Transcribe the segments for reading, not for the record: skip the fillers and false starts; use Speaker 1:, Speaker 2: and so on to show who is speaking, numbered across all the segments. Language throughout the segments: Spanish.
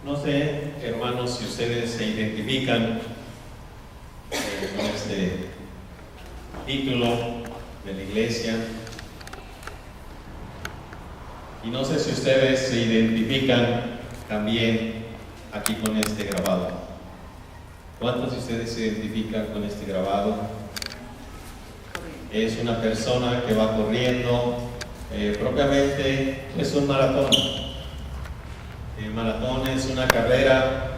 Speaker 1: No sé, hermanos, si ustedes se identifican con este título de la iglesia. Y no sé si ustedes se identifican también aquí con este grabado. ¿Cuántos de ustedes se identifican con este grabado? Es una persona que va corriendo, propiamente es un maratón. El maratón es una carrera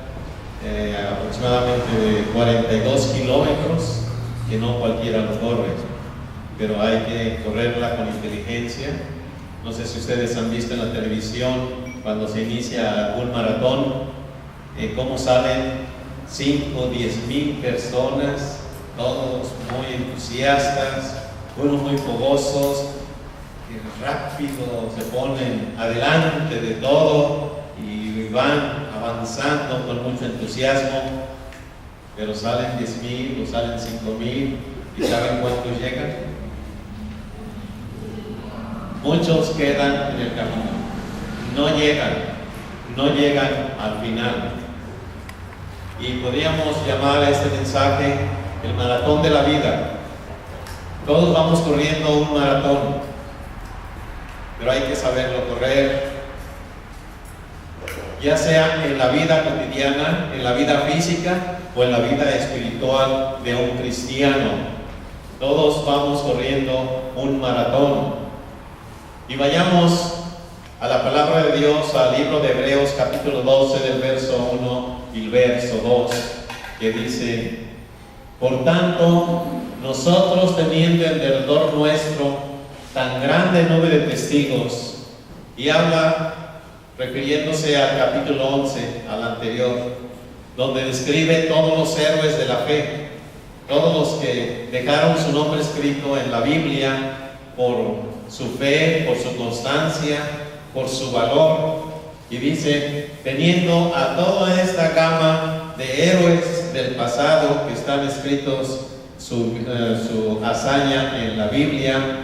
Speaker 1: aproximadamente de 42 kilómetros, que no cualquiera lo corre, pero hay que correrla con inteligencia. No sé si ustedes han visto en la televisión, cuando se inicia algún maratón, cómo salen 5 o 10 mil personas, todos muy entusiastas, unos muy fogosos, que rápido se ponen adelante de todo y van avanzando con mucho entusiasmo, pero salen 10,000 o salen 5,000, ¿y saben cuántos llegan? Muchos quedan en el camino, no llegan al final. Y podríamos llamar a este mensaje el maratón de la vida. Todos vamos corriendo un maratón, pero hay que saberlo correr, ya sea en la vida cotidiana, en la vida física o en la vida espiritual de un cristiano. Todos vamos corriendo un maratón. Y vayamos a la palabra de Dios, al libro de Hebreos capítulo 12 del verso 1 y el verso 2, que dice: por tanto, nosotros, teniendo alrededor nuestro tan grande nube de testigos, y habla refiriéndose al capítulo 11, al anterior, donde describe todos los héroes de la fe, todos los que dejaron su nombre escrito en la Biblia por su fe, por su constancia, por su valor. Y dice, teniendo a toda esta gama de héroes del pasado que están escritos su hazaña en la Biblia,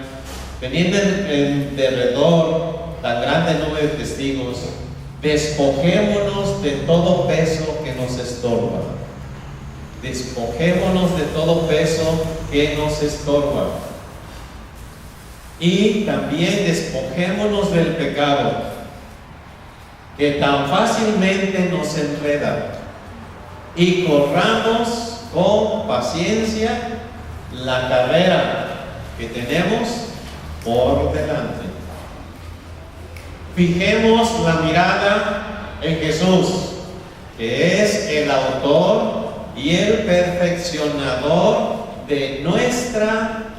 Speaker 1: teniendo en derredor tan grande nube de testigos, despojémonos de todo peso que nos estorba. Despojémonos de todo peso que nos estorba. Y también despojémonos del pecado que tan fácilmente nos enreda, y corramos con paciencia la carrera que tenemos por delante. Fijemos la mirada en Jesús, que es el autor y el perfeccionador de nuestra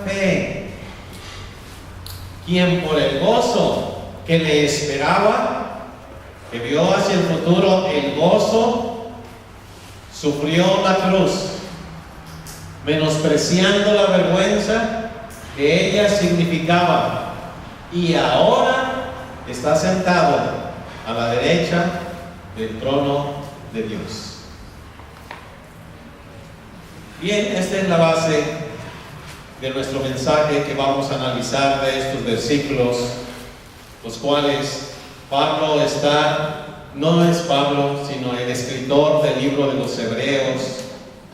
Speaker 1: fe, quien por el gozo que le esperaba, que vio hacia el futuro el gozo, sufrió la cruz, menospreciando la vergüenza que ella significaba, y ahora está sentado a la derecha del trono de Dios. Bien, esta es la base de nuestro mensaje que vamos a analizar de estos versículos, los cuales Pablo no es Pablo, sino el escritor del libro de los Hebreos,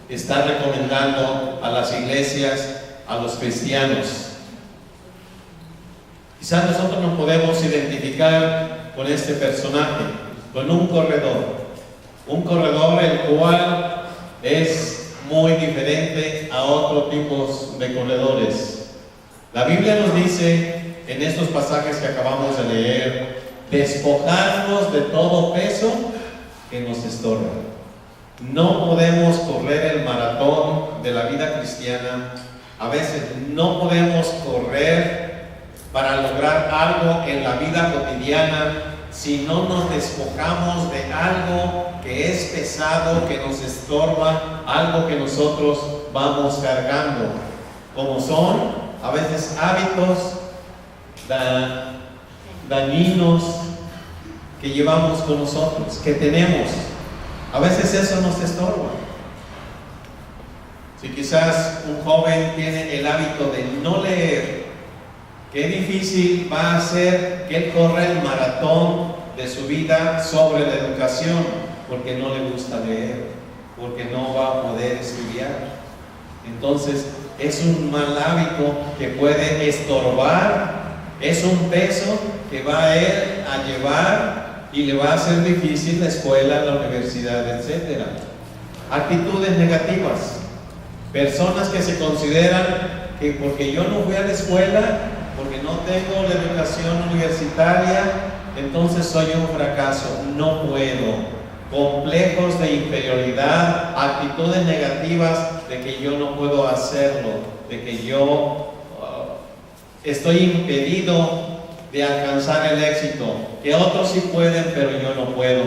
Speaker 1: está recomendando a las iglesias, a los cristianos. Quizás nosotros nos podemos identificar con este personaje, con un corredor el cual es muy diferente a otros tipos de corredores. La Biblia nos dice en estos pasajes que acabamos de leer, despojarnos de todo peso que nos estorba. No podemos correr el maratón de la vida cristiana. A veces no podemos correr para lograr algo en la vida cotidiana si no nos despojamos de algo que es pesado, que nos estorba, algo que nosotros vamos cargando, como son a veces hábitos dañinos que llevamos con nosotros, que tenemos. A veces eso nos estorba. Si quizás un joven tiene el hábito de no leer, qué difícil va a ser que él corra el maratón de su vida sobre la educación, porque no le gusta leer, porque no va a poder estudiar. Entonces, es un mal hábito que puede estorbar, es un peso que va a él a llevar y le va a hacer difícil la escuela, la universidad, etc. Actitudes negativas. Personas que se consideran que porque yo no fui a la escuela, porque no tengo la educación universitaria, entonces soy un fracaso, no puedo. Complejos de inferioridad, actitudes negativas de que yo no puedo hacerlo, de que yo estoy impedido de alcanzar el éxito, que otros sí pueden, pero yo no puedo.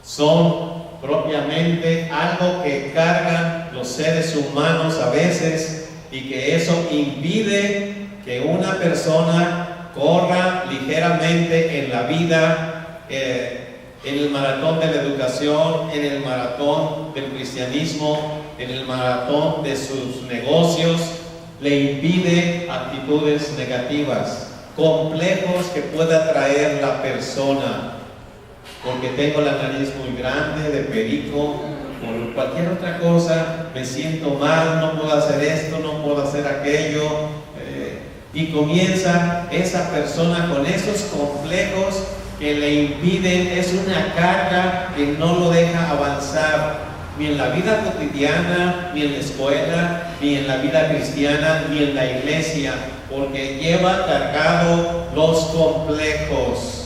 Speaker 1: Son propiamente algo que cargan los seres humanos a veces, y que eso impide que una persona corra ligeramente en la vida, en el maratón de la educación, en el maratón del cristianismo, en el maratón de sus negocios. Le impide actitudes negativas, complejos que pueda traer la persona, porque tengo la nariz muy grande, de perico, por cualquier otra cosa, me siento mal, no puedo hacer esto, no puedo hacer aquello, y comienza esa persona con esos complejos que le impiden, es una carga que no lo deja avanzar, ni en la vida cotidiana, ni en la escuela, ni en la vida cristiana, ni en la iglesia, porque lleva cargado los complejos.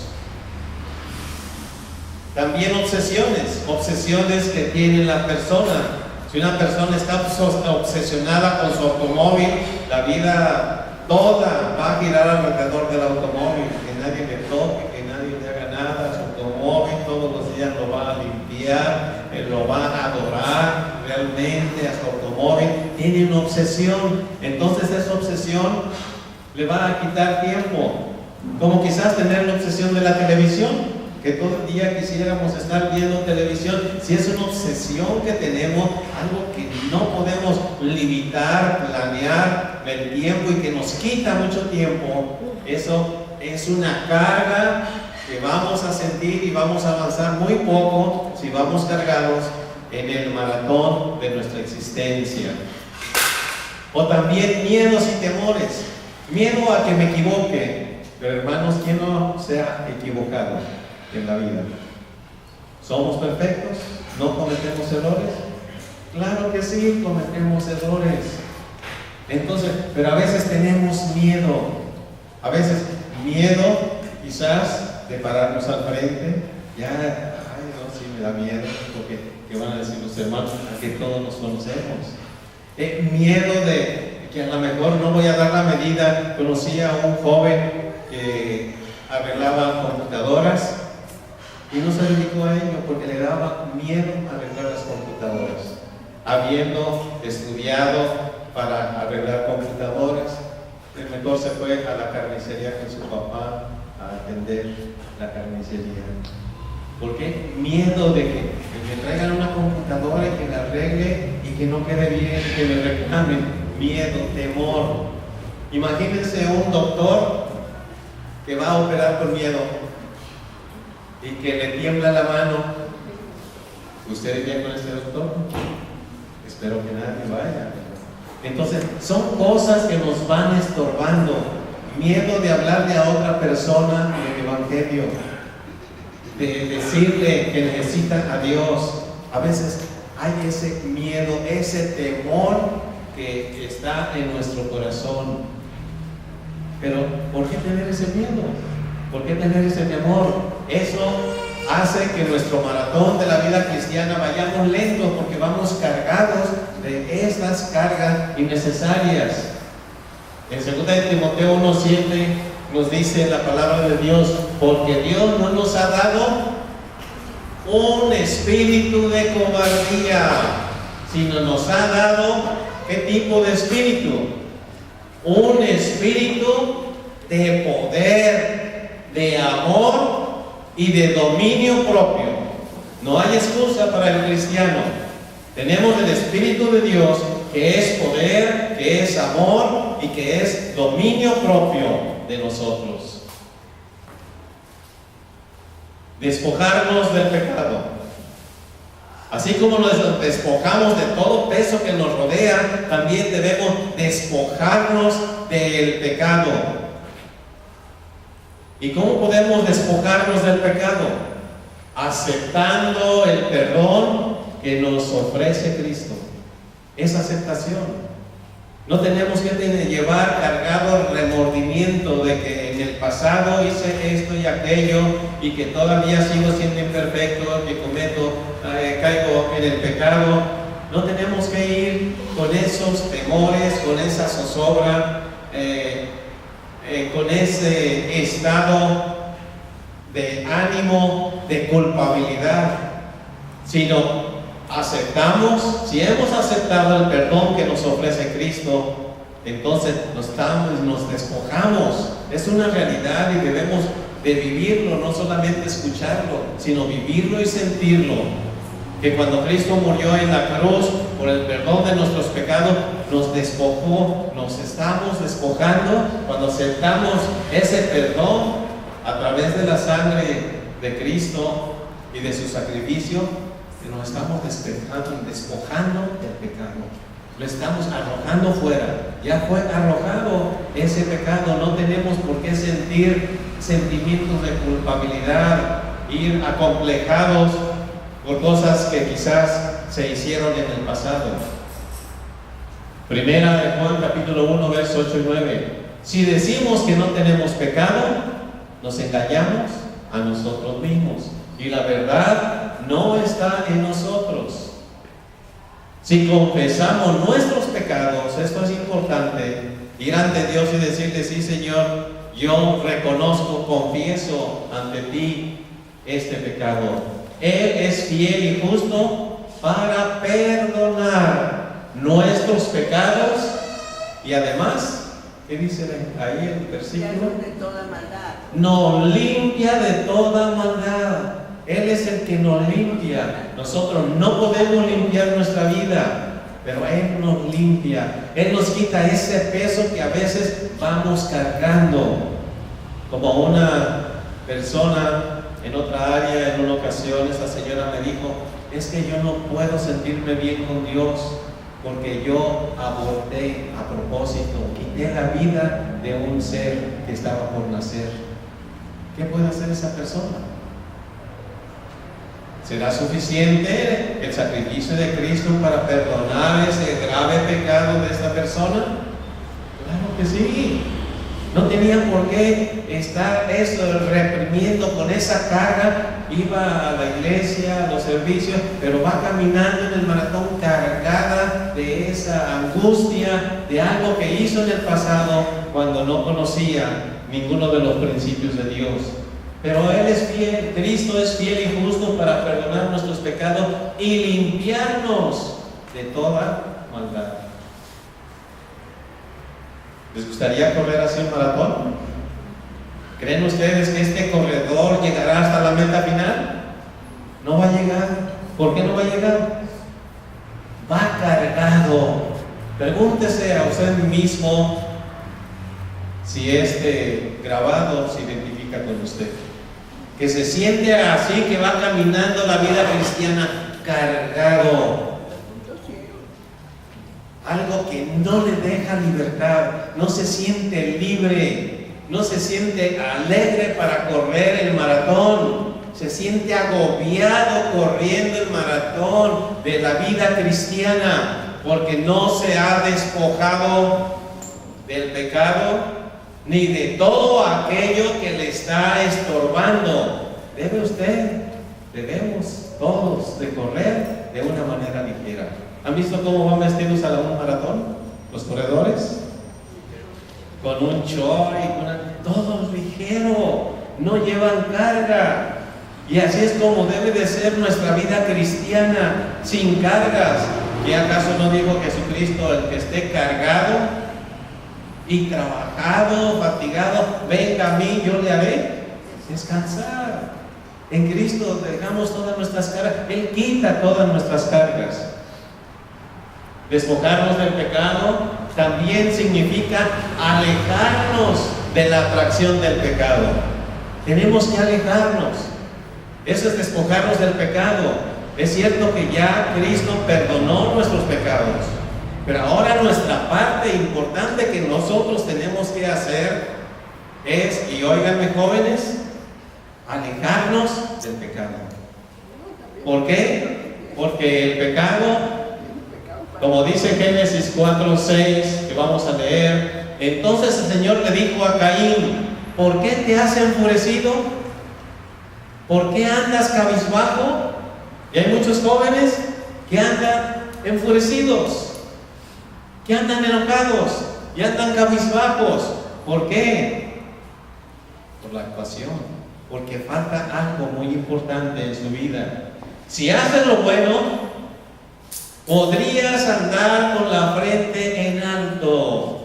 Speaker 1: También obsesiones que tiene la persona. Si una persona está obsesionada con su automóvil, la vida toda va a girar alrededor del automóvil, que nadie le toque, que nadie le haga nada a su automóvil, todos los días lo va a limpiar, lo va a adorar realmente a su automóvil. Tiene una obsesión, entonces esa obsesión le va a quitar tiempo, como quizás tener la obsesión de la televisión, que todo el día quisiéramos estar viendo televisión. Si es una obsesión que tenemos, algo que no podemos limitar, planear el tiempo y que nos quita mucho tiempo, eso es una carga que vamos a sentir y vamos a avanzar muy poco si vamos cargados en el maratón de nuestra existencia. O también miedos y temores. Miedo a que me equivoque. Pero hermanos, ¿quién no se ha equivocado en la vida? ¿Somos perfectos? ¿No cometemos errores? Claro que sí, cometemos errores. Entonces, pero a veces tenemos miedo. A veces miedo quizás de pararnos al frente. Ya, ay no, sí me da miedo, porque ¿qué van a decir los hermanos? A que todos nos conocemos. Miedo de que a lo mejor no voy a dar la medida. Conocí a un joven que arreglaba computadoras y no se dedicó a ello porque le daba miedo arreglar las computadoras, habiendo estudiado para arreglar computadoras. El mejor se fue a la carnicería con su papá a atender la carnicería. ¿Por qué? Miedo de que me traigan una computadora y que la arregle y que no quede bien, que me reclamen. Miedo, temor. Imagínense un doctor que va a operar con miedo y que le tiembla la mano. ¿Usted iría con este doctor? Espero que nadie vaya. Entonces, son cosas que nos van estorbando. Miedo de hablarle a otra persona del Evangelio, de decirle que necesita a Dios. A veces hay ese miedo, ese temor que está en nuestro corazón. Pero, ¿por qué tener ese miedo? ¿Por qué tener ese temor? Eso hace que nuestro maratón de la vida cristiana vayamos lentos, porque vamos cargados de estas cargas innecesarias. En 2 de Timoteo 1:7 nos dice la palabra de Dios: porque Dios no nos ha dado un espíritu de cobardía, sino nos ha dado, ¿qué tipo de espíritu? Un espíritu de poder, de amor y de dominio propio. No hay excusa para el cristiano. Tenemos el Espíritu de Dios, que es poder, que es amor y que es dominio propio de nosotros. despojarnos del pecado. Así como nos despojamos de todo peso que nos rodea, también debemos despojarnos del pecado. ¿Y cómo podemos despojarnos del pecado? Aceptando el perdón que nos ofrece Cristo. Es aceptación. No tenemos que llevar cargado el remordimiento de que en el pasado hice esto y aquello y que todavía sigo siendo imperfecto, que caigo en el pecado. No tenemos que ir con esos temores, con esa zozobra, con ese estado de ánimo, de culpabilidad, sino aceptamos. Si hemos aceptado el perdón que nos ofrece Cristo, entonces nos despojamos. Es una realidad y debemos de vivirlo, no solamente escucharlo, sino vivirlo y sentirlo. Que cuando Cristo murió en la cruz por el perdón de nuestros pecados, nos despojó, nos estamos despojando cuando aceptamos ese perdón a través de la sangre de Cristo y de su sacrificio. Nos estamos despojando del pecado, lo estamos arrojando fuera. Ya fue arrojado ese pecado, no tenemos por qué sentir sentimientos de culpabilidad, ir acomplejados por cosas que quizás se hicieron en el pasado. Primera de Juan capítulo 1 versos 8 y 9. Si decimos que no tenemos pecado, nos engañamos a nosotros mismos y la verdad no está en nosotros. Si confesamos nuestros pecados, esto es importante, ir ante Dios y decirle: sí, Señor, yo reconozco, confieso ante ti este pecado. Él es fiel y justo para perdonar nuestros pecados y además, ¿qué dice ahí el versículo?
Speaker 2: De toda maldad.
Speaker 1: Nos limpia de toda maldad. Él es el que nos limpia. Nosotros no podemos limpiar nuestra vida, pero Él nos limpia. Él nos quita ese peso que a veces vamos cargando. Como una persona en otra área, en una ocasión, esta señora me dijo: es que yo no puedo sentirme bien con Dios porque yo aborté a propósito, quité la vida de un ser que estaba por nacer. ¿Qué puede hacer esa persona? ¿Será suficiente el sacrificio de Cristo para perdonar ese grave pecado de esta persona? Claro que sí. No tenía por qué estar reprimiendo con esa carga. Iba a la iglesia, a los servicios, pero va caminando en el maratón cargada de esa angustia, de algo que hizo en el pasado cuando no conocía ninguno de los principios de Dios. Pero Él es fiel, Cristo es fiel y justo para perdonar nuestros pecados y limpiarnos de toda maldad. ¿Les gustaría correr así un maratón? ¿Creen ustedes que este corredor llegará hasta la meta final? No va a llegar. ¿Por qué no va a llegar? Va cargado. Pregúntese a usted mismo si este grabado se identifica con usted. Que se siente así, que va caminando la vida cristiana cargado. Algo que no le deja libertad, no se siente libre, no se siente alegre para correr el maratón, se siente agobiado corriendo el maratón de la vida cristiana, porque no se ha despojado del pecado ni de todo aquello que le está estorbando. Debemos todos de correr de una manera ligera. ¿Han visto cómo van vestidos a un maratón? Los corredores con un short y todos ligero, no llevan carga. Y así es como debe de ser nuestra vida cristiana, sin cargas. ¿Y acaso no dijo Jesucristo: el que esté cargado y trabajado, fatigado, venga a mí, yo le haré descansar? En Cristo dejamos todas nuestras cargas, Él quita todas nuestras cargas. Despojarnos del pecado también significa alejarnos de la atracción del pecado. Tenemos que alejarnos. Eso es despojarnos del pecado. Es cierto que ya Cristo perdonó nuestros pecados, pero ahora nuestra parte importante que nosotros tenemos que hacer es, y óiganme jóvenes, alejarnos del pecado. ¿Por qué? Porque el pecado, como dice Génesis 4:6, que vamos a leer, entonces el Señor le dijo a Caín: ¿por qué te has enfurecido? ¿Por qué andas cabizbajo? Y hay muchos jóvenes que andan enfurecidos, que andan enojados y andan cabizbajos. ¿Por qué? Por la actuación, porque falta algo muy importante en su vida. Si haces lo bueno, podrías andar con la frente en alto.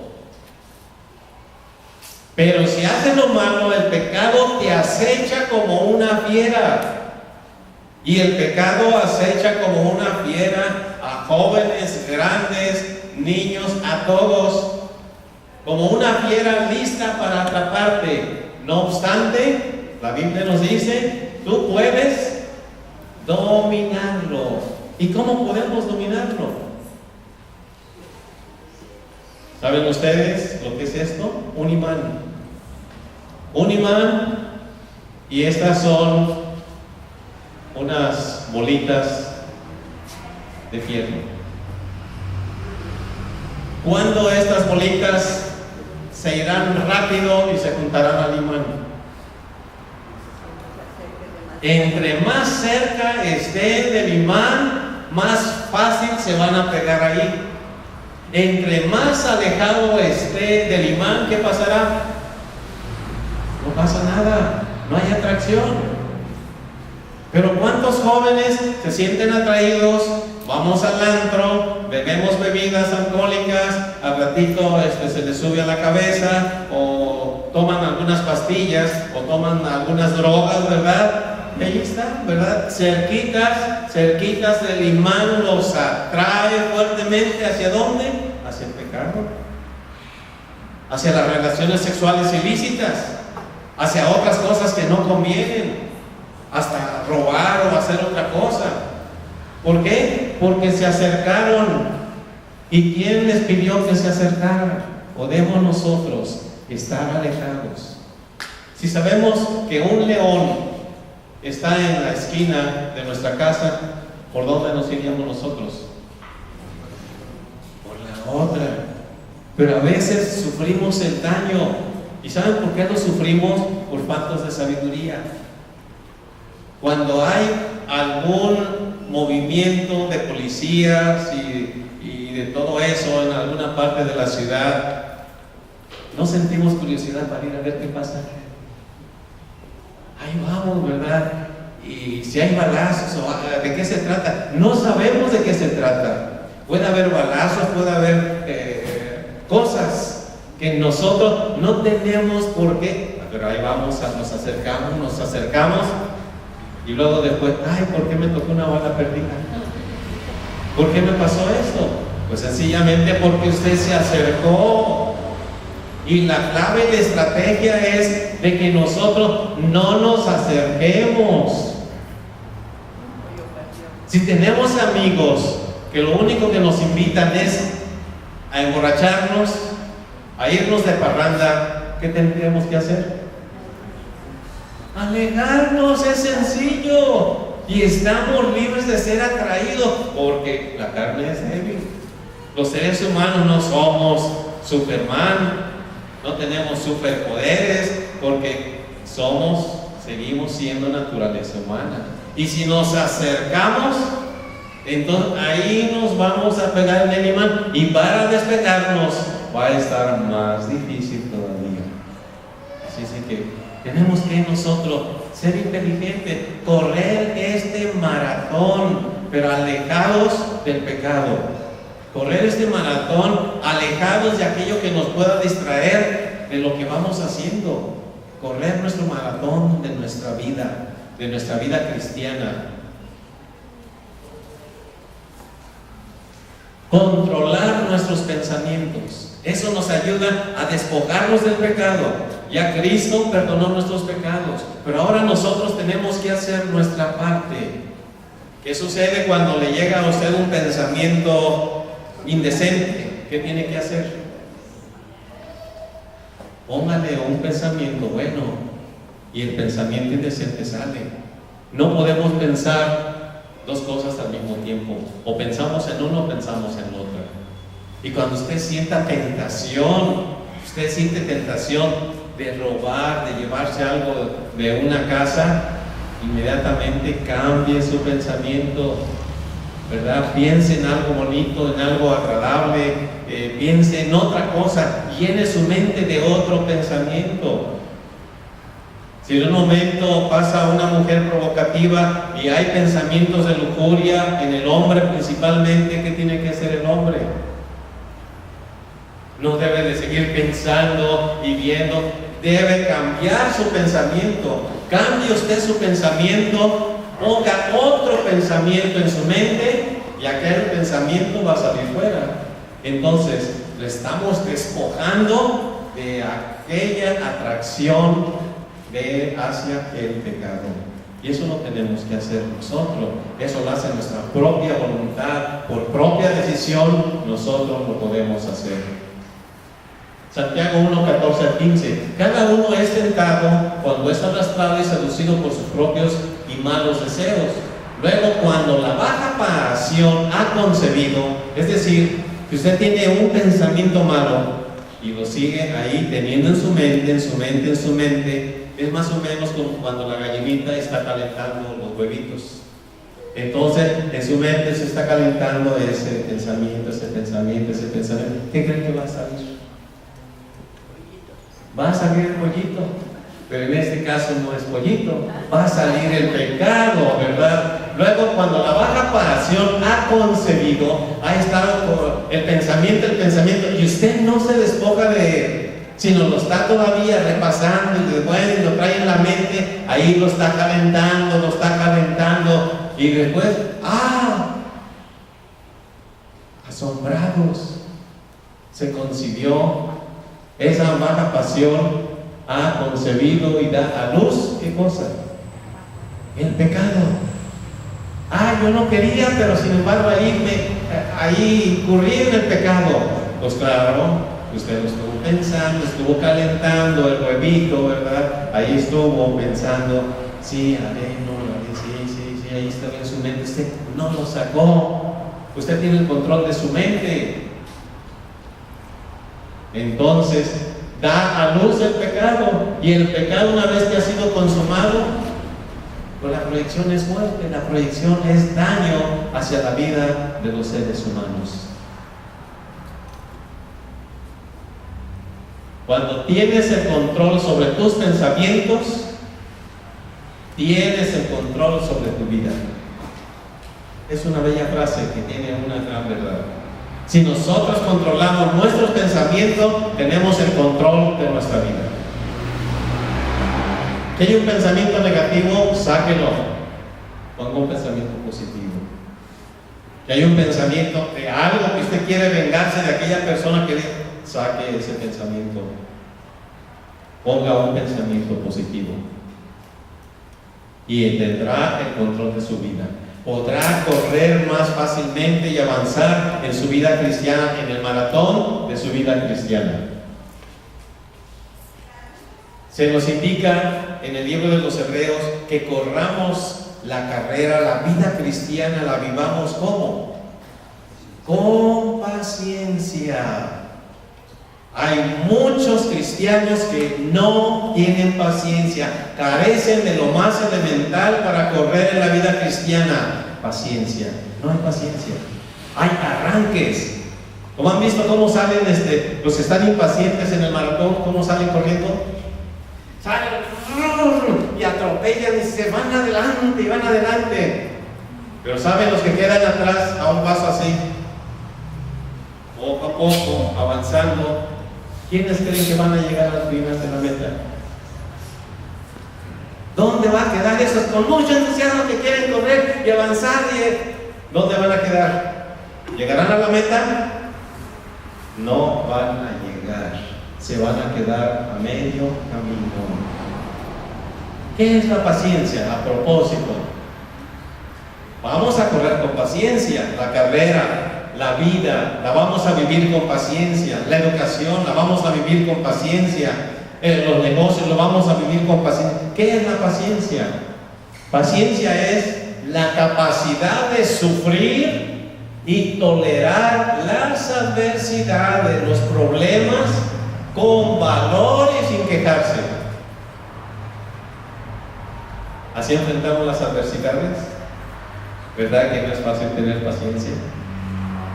Speaker 1: Pero si haces lo malo, el pecado te acecha como una fiera. Y el pecado acecha como una fiera a jóvenes, grandes, niños, a todos, como una fiera lista para atraparte. No obstante, la Biblia nos dice, tú puedes dominarlo. ¿Y cómo podemos dominarlo? ¿Saben ustedes lo que es esto? Un imán. Un imán, y estas son unas bolitas de fierro. Cuando estas bolitas se irán rápido y se juntarán al imán. Entre más cerca esté del imán, más fácil se van a pegar ahí. Entre más alejado esté del imán, ¿qué pasará? No pasa nada, no hay atracción. Pero ¿cuántos jóvenes se sienten atraídos? Vamos al antro, bebemos bebidas alcohólicas, al ratito se les sube a la cabeza, o toman algunas pastillas, o toman algunas drogas, ¿verdad? Y ahí está, ¿verdad? Cerquitas del imán los atrae fuertemente. ¿Hacia dónde? Hacia el pecado, hacia las relaciones sexuales ilícitas, hacia otras cosas que no convienen, hasta robar o hacer otra cosa. ¿Por qué? Porque se acercaron. ¿Y quién les pidió que se acercaran? Podemos nosotros estar alejados. Si sabemos que un león está en la esquina de nuestra casa, ¿por dónde nos iríamos nosotros? Por la otra. Pero a veces sufrimos el daño. ¿Y saben por qué lo sufrimos? Por faltas de sabiduría. Cuando hay algún movimiento de policías y de todo eso en alguna parte de la ciudad, no sentimos curiosidad para ir a ver qué pasa. Ahí vamos, ¿verdad? Y si hay balazos, ¿de qué se trata? No sabemos de qué se trata. Puede haber balazos, puede haber cosas que nosotros no tenemos por qué. Pero ahí vamos, nos acercamos. Y luego después, ay, ¿por qué me tocó una bala perdida? ¿Por qué me pasó esto? Pues sencillamente porque usted se acercó. Y la clave de estrategia es de que nosotros no nos acerquemos. Si tenemos amigos que lo único que nos invitan es a emborracharnos, a irnos de parranda, ¿qué tendríamos que hacer? Alejarnos, es sencillo, y estamos libres de ser atraídos, porque la carne es débil. Los seres humanos no somos Superman, no tenemos superpoderes, porque seguimos siendo naturaleza humana. Y si nos acercamos, entonces ahí nos vamos a pegar en el imán, y para despegarnos va a estar más difícil todavía. Así es que tenemos que nosotros ser inteligentes, correr este maratón, pero alejados del pecado. Correr este maratón, alejados de aquello que nos pueda distraer de lo que vamos haciendo. Correr nuestro maratón de nuestra vida cristiana. Controlar nuestros pensamientos. Eso nos ayuda a despojarnos del pecado. Ya Cristo perdonó nuestros pecados, pero ahora nosotros tenemos que hacer nuestra parte. ¿Qué sucede cuando le llega a usted un pensamiento indecente? ¿Qué tiene que hacer? Póngale un pensamiento bueno y el pensamiento indecente sale. No podemos pensar dos cosas al mismo tiempo. O pensamos en uno o pensamos en otra. Y cuando usted sienta tentación, usted siente tentación de robar, de llevarse algo de una casa, inmediatamente cambie su pensamiento, ¿verdad? Piense en algo bonito, en algo agradable, piense en otra cosa, llene su mente de otro pensamiento. Si en un momento pasa una mujer provocativa y hay pensamientos de lujuria en el hombre principalmente, ¿qué tiene que hacer el hombre? No debe de seguir pensando y viendo, debe cambiar su pensamiento. Cambie usted su pensamiento, ponga otro pensamiento en su mente y aquel pensamiento va a salir fuera. Entonces, le estamos despojando de aquella atracción hacia el pecado. Y eso lo tenemos que hacer nosotros. Eso lo hace nuestra propia voluntad, por propia decisión, nosotros lo podemos hacer. Santiago 1:14-15. Cada uno es tentado cuando es arrastrado y seducido por sus propios y malos deseos. Luego, cuando la baja pasión ha concebido, es decir, que usted tiene un pensamiento malo y lo sigue ahí teniendo en su mente, es más o menos como cuando la gallinita está calentando los huevitos. Entonces, en su mente se está calentando ese pensamiento. ¿Qué creen que va a salir? Va a salir el pollito, pero en este caso no es pollito, va a salir el pecado, ¿verdad? Luego, cuando la baja pasión ha concebido, ha estado el pensamiento, y usted no se despoja de él, sino lo está todavía repasando y después lo trae en la mente, ahí lo está calentando, y después, asombrados, se concibió. Esa baja pasión ha concebido y da a luz, ¿qué cosa? El pecado. Yo no quería, pero sin embargo ahí incurrí en el pecado. Pues claro, usted lo estuvo pensando, estuvo calentando el huevito, ¿verdad? Ahí estuvo pensando, sí, haré, sí, ahí estaba en su mente. Usted no lo sacó. Usted tiene el control de su mente. Entonces, da a luz el pecado, y el pecado, una vez que ha sido consumado, pues la proyección es muerte, la proyección es daño hacia la vida de los seres humanos. Cuando tienes el control sobre tus pensamientos, tienes el control sobre tu vida. Es una bella frase que tiene una gran verdad. Si nosotros controlamos nuestros pensamientos, tenemos el control de nuestra vida. Que hay un pensamiento negativo, sáquelo. Ponga un pensamiento positivo. Que hay un pensamiento de algo que usted quiere vengarse de aquella persona que saque ese pensamiento. Ponga un pensamiento positivo. Y tendrá el control de su vida. Podrá correr más fácilmente y avanzar en su vida cristiana, en el maratón de su vida cristiana. Se nos indica en el libro de los Hebreos que corramos la carrera, la vida cristiana, la vivamos ¿cómo? Con paciencia. Hay muchos cristianos que no tienen paciencia, carecen de lo más elemental para correr en la vida cristiana. Paciencia. No hay paciencia. Hay arranques. ¿Cómo han visto cómo salen los que están impacientes en el maratón? ¿Cómo salen corriendo? Salen y atropellan y se van adelante. Pero ¿saben los que quedan atrás a un paso así? Poco a poco, avanzando. ¿Quiénes creen que van a llegar a las primeras de la meta? ¿Dónde va a quedar esos con mucho entusiasmo que quieren correr y avanzar? ¿Dónde van a quedar? ¿Llegarán a la meta? No van a llegar. se van a quedar a medio camino. ¿Qué es la paciencia? A propósito, vamos a correr con paciencia la carrera, la vida, la vamos a vivir con paciencia, la educación la vamos a vivir con paciencia, los negocios lo vamos a vivir con paciencia. ¿Qué es la paciencia? Paciencia es la capacidad de sufrir y tolerar las adversidades, los problemas con valor y sin quejarse. Así enfrentamos las adversidades. ¿Verdad que no es fácil tener paciencia?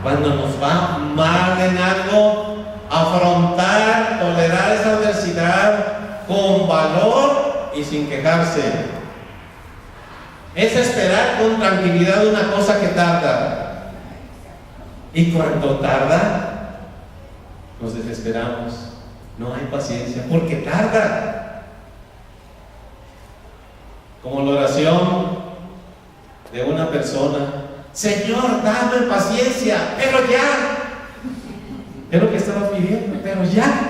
Speaker 1: Cuando nos va mal en algo, afrontar, tolerar esa adversidad con valor y sin quejarse. Es esperar con tranquilidad una cosa que tarda. Y cuando tarda, nos desesperamos. No hay paciencia porque tarda. Como la oración de una persona: Señor, dame paciencia, pero ya. Es lo que estaba pidiendo, pero ya.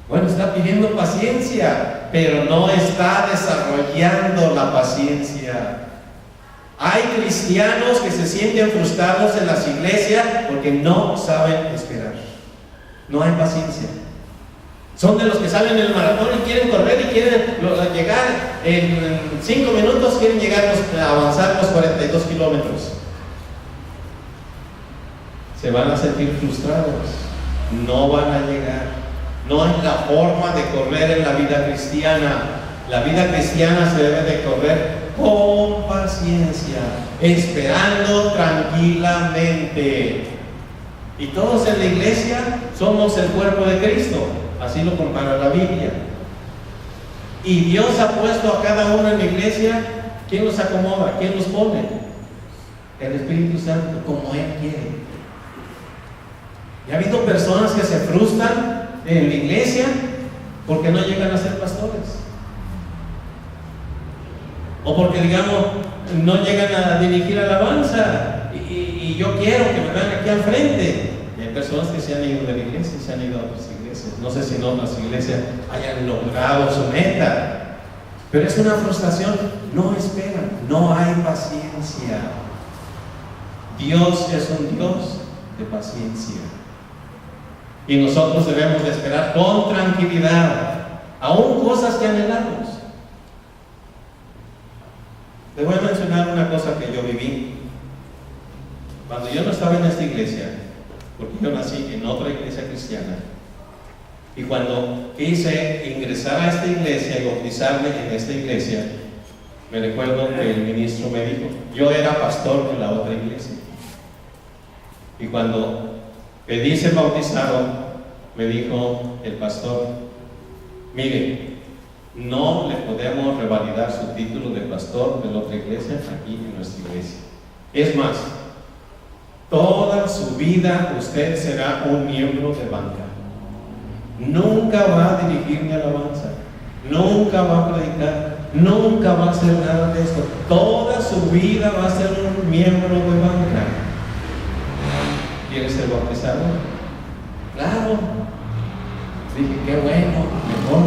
Speaker 1: Bueno, está pidiendo paciencia, pero no está desarrollando la paciencia. Hay cristianos que se sienten frustrados en las iglesias porque no saben esperar. No hay paciencia. Son de los que salen en el maratón y quieren correr y quieren llegar en 5 minutos, quieren llegar a avanzar los 42 kilómetros. Se van a sentir frustrados, no van a llegar. No es la forma de correr en la vida cristiana. La vida cristiana se debe de correr con paciencia, esperando tranquilamente. Y todos en la iglesia somos el cuerpo de Cristo. Así lo compara la Biblia. Y Dios ha puesto a cada uno en la iglesia. ¿Quién los acomoda? ¿Quién los pone? El Espíritu Santo, como Él quiere. Y ha habido personas que se frustran en la iglesia porque no llegan a ser pastores. O porque, digamos, no llegan a dirigir alabanza. Y yo quiero que me vean aquí al frente. Y hay personas que se han ido de la iglesia y se han ido a otras iglesias. No sé si en otras iglesias hayan logrado su meta, pero es una frustración. No esperan, no hay paciencia. Dios es un Dios de paciencia, y nosotros debemos de esperar con tranquilidad, aún cosas que anhelamos. Les voy a mencionar una cosa que yo viví cuando yo no estaba en esta iglesia, porque yo nací en otra iglesia cristiana. Y cuando quise ingresar a esta iglesia y bautizarme en esta iglesia, me recuerdo que el ministro me dijo, yo era pastor de la otra iglesia. Y cuando pedí ser bautizado, me dijo el pastor: mire, no le podemos revalidar su título de pastor de la otra iglesia aquí en nuestra iglesia. Es más, toda su vida usted será un miembro de banca. Nunca va a dirigir mi alabanza, nunca va a predicar, nunca va a hacer nada de esto. Toda su vida va a ser un miembro de banca. ¿Quiere ser bautizado? Claro. Dije, qué bueno, mejor.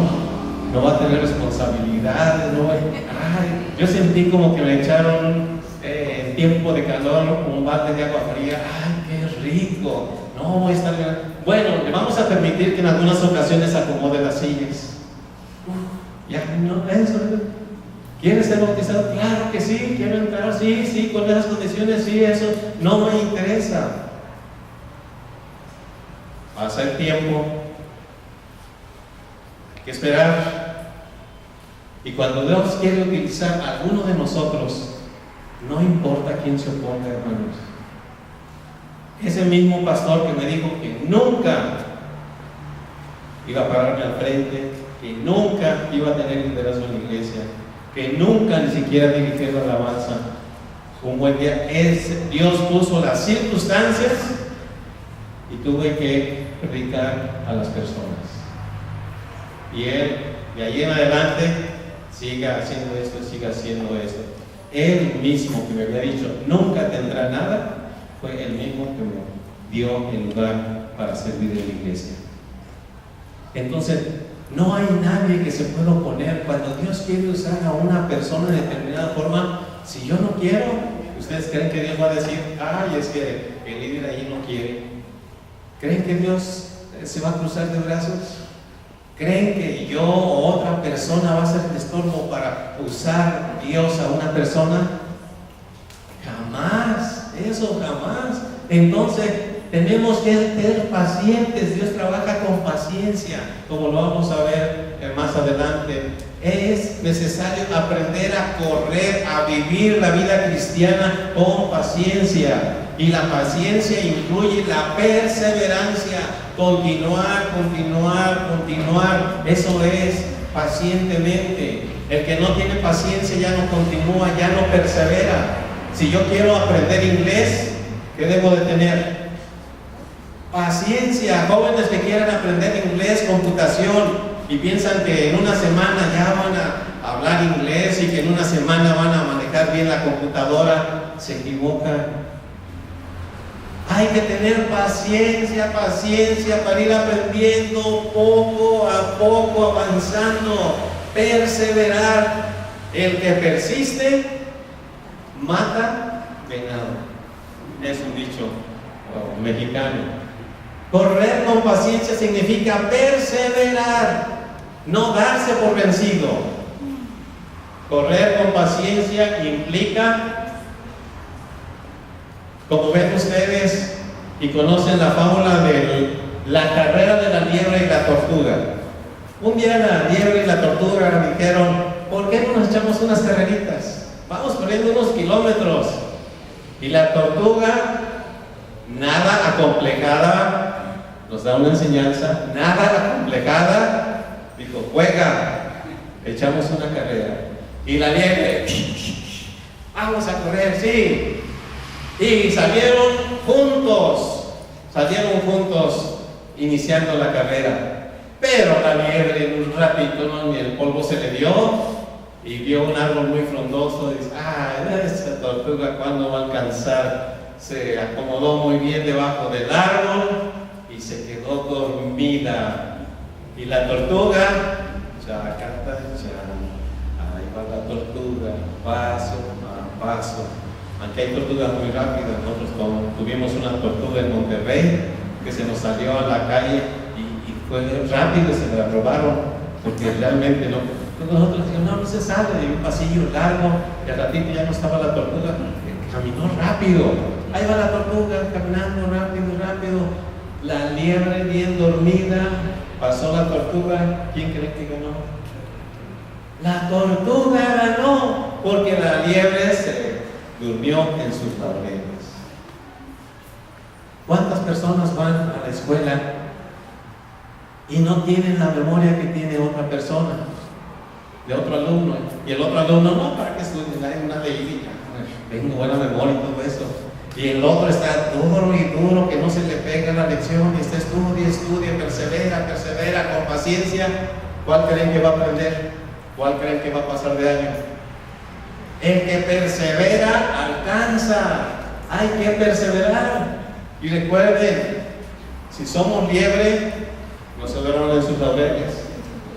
Speaker 1: No va a tener responsabilidades, no va a... yo sentí como que me echaron en tiempo de calor un balde de agua fría. ¡Ay, qué rico! No voy a estar... Bueno, le vamos a permitir que en algunas ocasiones acomode las sillas. Ya no, eso. ¿Quiere ser bautizado? Claro que sí, quiero entrar, sí, con esas condiciones, sí, eso no me interesa. Pasa el tiempo, hay que esperar. Y cuando Dios quiere utilizar a alguno de nosotros, no importa quién se oponga, hermanos. Ese mismo pastor que me dijo que nunca iba a pararme al frente, que nunca iba a tener liderazgo en la iglesia, que nunca ni siquiera dirigir la alabanza, un buen día Dios puso las circunstancias y tuve que predicar a las personas. Y él, de allí en adelante, siga haciendo esto, siga haciendo esto. Él mismo que me había dicho, nunca tendrá nada, fue el mismo que me dio el lugar para servir en la iglesia. Entonces, no hay nadie que se pueda oponer. Cuando Dios quiere usar a una persona de determinada forma, si yo no quiero, ¿ustedes creen que Dios va a decir, ay, es que el líder ahí no quiere? ¿Creen que Dios se va a cruzar de brazos? ¿Creen que yo o otra persona va a ser el estorbo para usar Dios a una persona? Jamás, eso jamás. Entonces, tenemos que ser pacientes. Dios trabaja con paciencia, como lo vamos a ver más adelante. Es necesario aprender a correr, a vivir la vida cristiana con paciencia. Y la paciencia incluye la perseverancia. Continuar. Eso es pacientemente. El que no tiene paciencia ya no continúa, ya no persevera. Si yo quiero aprender inglés, ¿qué debo de tener? Paciencia. Jóvenes que quieran aprender inglés, computación, y piensan que en una semana ya van a hablar inglés y que en una semana van a manejar bien la computadora, se equivocan. Hay que tener paciencia para ir aprendiendo poco a poco, avanzando, perseverar. El que persiste mata venado. Es un dicho mexicano. Correr con paciencia significa perseverar, no darse por vencido. Correr con paciencia implica, como ven ustedes y conocen la fábula de la carrera de la liebre y la tortuga. Un día la liebre y la tortuga dijeron, ¿por qué no nos echamos unas carreritas? Vamos corriendo unos kilómetros. Y la tortuga, nada acomplejada, nos da una enseñanza, nada acomplejada, dijo, juega, echamos una carrera. Y la liebre, vamos a correr, sí. Y salieron juntos iniciando la carrera. Pero la liebre en un ratito, ¿no? Ni el polvo se le dio y vio un árbol muy frondoso y dice, esa tortuga ¿cuándo va a alcanzar? Se acomodó muy bien debajo del árbol y se quedó dormida. Y la tortuga, ahí va la tortuga, paso a paso. Aunque hay tortugas muy rápidas, nosotros tuvimos una tortuga en Monterrey que se nos salió a la calle y fue rápido, se la robaron, porque realmente no. Nosotros dijimos, no se sale, de un pasillo largo, y al ratito ya no estaba la tortuga, caminó rápido. Ahí va la tortuga caminando rápido. La liebre bien dormida, pasó la tortuga. ¿Quién cree que ganó? La tortuga ganó, porque la liebre se durmió en sus laureles. ¿Cuántas personas van a la escuela y no tienen la memoria que tiene otra persona, de otro alumno? Y el otro alumno, no, ¿para qué estudien? Hay una leidita, tengo buena memoria y todo eso. Y el otro está duro, que no se le pega la lección, y está estudia, persevera con paciencia. ¿Cuál creen que va a aprender? ¿Cuál creen que va a pasar de año? El que persevera alcanza. Hay que perseverar. Y recuerden, si somos liebre, no se duerman en sus laureles.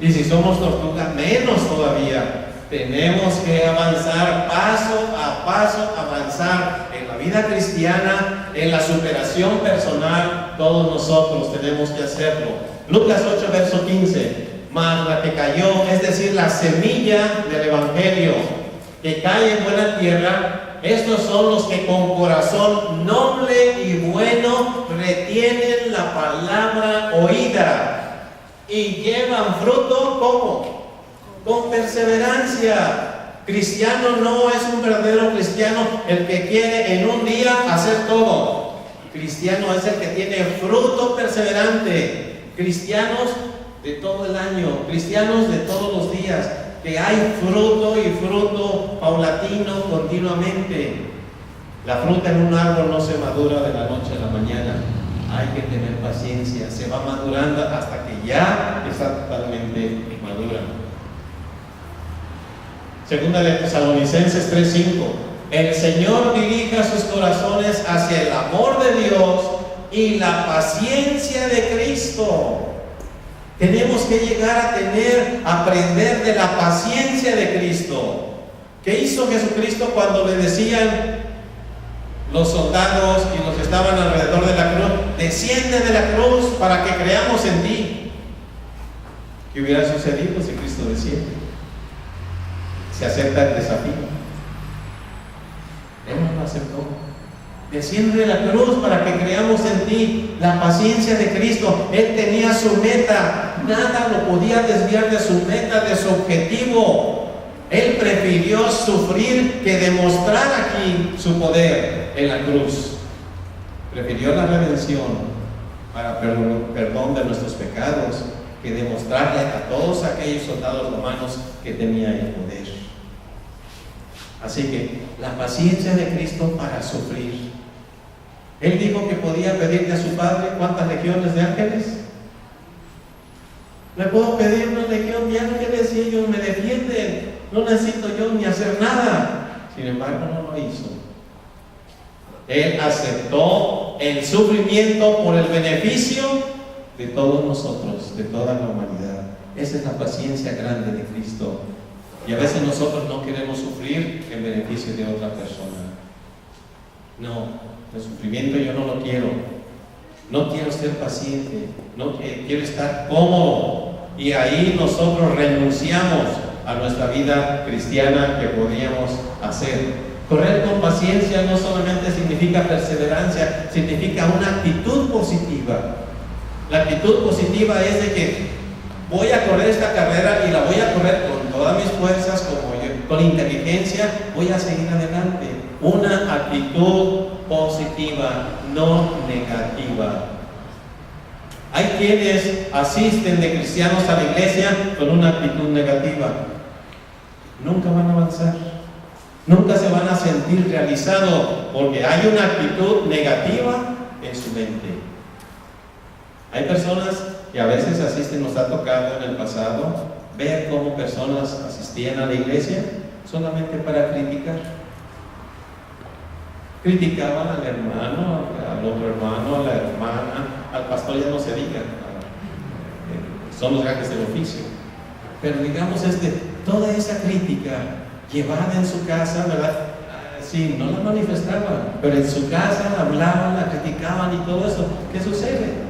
Speaker 1: Y si somos tortuga, menos todavía. Tenemos que avanzar paso a paso, avanzar en la vida cristiana, en la superación personal. Todos nosotros tenemos que hacerlo. Lucas 8, verso 15. Mas la que cayó, es decir, la semilla del Evangelio, que cae en buena tierra, estos son los que con corazón noble y bueno retienen la palabra oída y llevan fruto, ¿cómo? Con perseverancia. Cristiano no es un verdadero cristiano el que quiere en un día hacer todo. Cristiano es el que tiene fruto perseverante. Cristianos de todo el año, cristianos de todos los días, que hay fruto y fruto paulatino continuamente. La fruta en un árbol no se madura de la noche a la mañana. Hay que tener paciencia, se va madurando hasta que ya está totalmente madura. Segunda de Tesalonicenses 3:5. El Señor dirija sus corazones hacia el amor de Dios y la paciencia de Cristo. Tenemos que llegar a aprender de la paciencia de Cristo. ¿Qué hizo Jesucristo cuando le decían los soldados y los que estaban alrededor de la cruz: desciende de la cruz para que creamos en ti? ¿Qué hubiera sucedido si Cristo desciende? Se acepta el desafío. Él no lo aceptó. Desciende de la cruz para que creamos en ti. La paciencia de Cristo. Él tenía su meta. Nada lo podía desviar de su meta, de su objetivo. Él prefirió sufrir que demostrar aquí su poder en la cruz. Prefirió la redención para perdón de nuestros pecados que demostrarle a todos aquellos soldados romanos que tenía el poder. Así que la paciencia de Cristo para sufrir. Él dijo que podía pedirle a su Padre ¿cuántas legiones de ángeles? Le puedo pedir una legión de ángeles y ellos me defienden. No necesito yo ni hacer nada. Sin embargo, no lo hizo. Él aceptó el sufrimiento por el beneficio de todos nosotros, de toda la humanidad. Esa es la paciencia grande de Cristo. Y a veces nosotros no queremos sufrir en beneficio de otra persona. No, el sufrimiento yo no lo quiero. No quiero ser paciente. No quiero estar cómodo. Y ahí nosotros renunciamos a nuestra vida cristiana que podríamos hacer. Correr con paciencia no solamente significa perseverancia, significa una actitud positiva. La actitud positiva es de que voy a correr esta carrera y la voy a correr con todas mis fuerzas, con inteligencia, voy a seguir adelante. Una actitud positiva, no negativa. Hay quienes asisten de cristianos a la iglesia con una actitud negativa. Nunca van a avanzar. Nunca se van a sentir realizados porque hay una actitud negativa en su mente. Hay personas que a veces asisten, nos ha tocado en el pasado ver cómo personas asistían a la iglesia solamente para criticar. Criticaban al hermano, al otro hermano, a la hermana, al pastor ya no se diga, son los gajes del oficio. Pero digamos, toda esa crítica llevada en su casa, ¿verdad? Sí, no la manifestaban, pero en su casa hablaban, la criticaban y todo eso. ¿Qué sucede?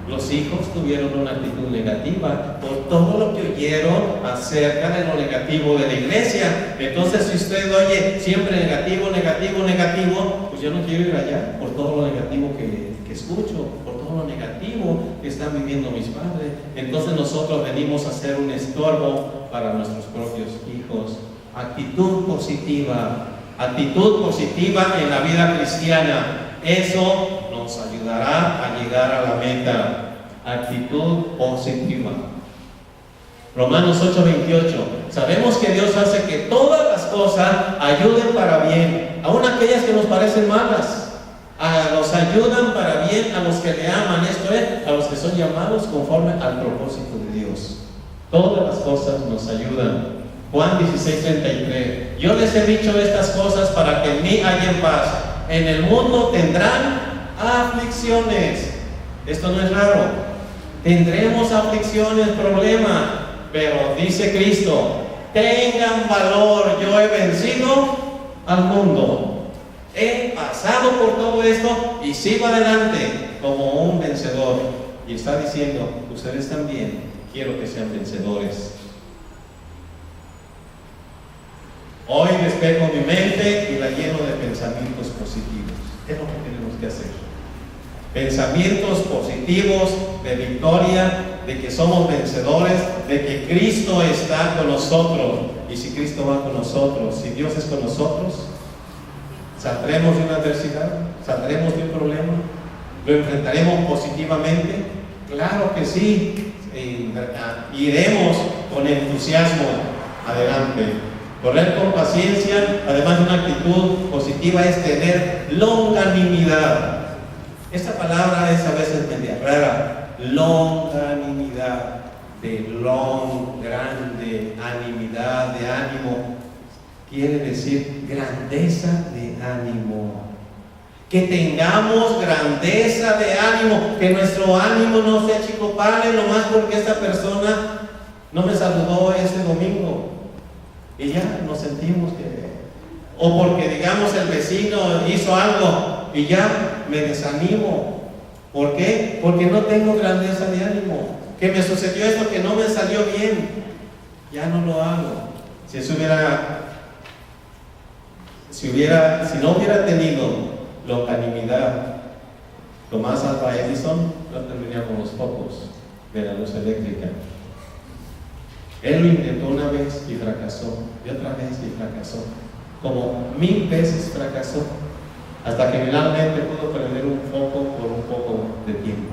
Speaker 1: Los hijos tuvieron una actitud negativa por todo lo que oyeron acerca de lo negativo de la iglesia. Entonces, si usted oye siempre negativo, negativo, negativo, pues yo no quiero ir allá por todo lo negativo que escucho, por todo lo negativo que están viviendo mis padres. Entonces nosotros venimos a ser un estorbo para nuestros propios hijos. Actitud positiva en la vida cristiana. Eso nos ayudará a llegar a la meta. Actitud positiva. Romanos 8:28. Sabemos que Dios hace que todas las cosas ayuden para bien, aun aquellas que nos parecen malas. Nos ayudan para bien a los que le aman, esto es, a los que son llamados conforme al propósito de Dios. Todas las cosas nos ayudan. Juan 16:33. Yo les he dicho estas cosas para que en mí hallen paz. En el mundo tendrán aflicciones. Esto no es raro. Tendremos aflicciones, problemas, pero dice Cristo: tengan valor, yo he vencido al mundo. He pasado por todo esto y sigo adelante como un vencedor. Y está diciendo: ustedes también quiero que sean vencedores. Hoy despejo mi mente y la lleno de pensamientos positivos. Es lo que tenemos que hacer. Pensamientos positivos de victoria, de que somos vencedores, de que Cristo está con nosotros. Y si Cristo va con nosotros, si Dios es con nosotros, ¿saldremos de una adversidad? ¿Saldremos de un problema? ¿Lo enfrentaremos positivamente? Claro que sí. Iremos con entusiasmo adelante. Correr con paciencia, además de una actitud positiva, es tener longanimidad. Esta palabra es a veces media rara. Longanimidad, de long, grande, animidad, de ánimo. Quiere decir grandeza de ánimo. Que tengamos grandeza de ánimo, que nuestro ánimo no se achicopale nomás porque esta persona no me saludó ese domingo y ya nos sentimos que, o porque digamos el vecino hizo algo y ya me desanimo. ¿Por qué? Porque no tengo grandeza de ánimo. Que me sucedió esto que no me salió bien, ya no lo hago. Si no hubiera tenido longanimidad, Tomás Alva Edison no tendría con los focos de la luz eléctrica. Él lo intentó una vez y fracasó, y otra vez y fracasó, como 1000 veces fracasó, hasta que finalmente pudo prender un foco por un poco de tiempo.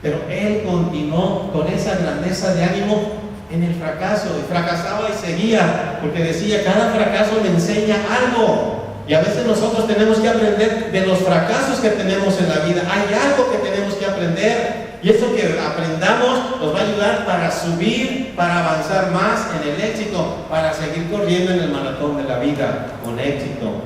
Speaker 1: Pero él continuó con esa grandeza de ánimo en el fracaso, y fracasaba y seguía, porque decía, cada fracaso me enseña algo. Y a veces nosotros tenemos que aprender de los fracasos que tenemos en la vida. Hay algo que tenemos que aprender, y eso que aprendamos nos va a ayudar para subir, para avanzar más en el éxito, para seguir corriendo en el maratón de la vida con éxito.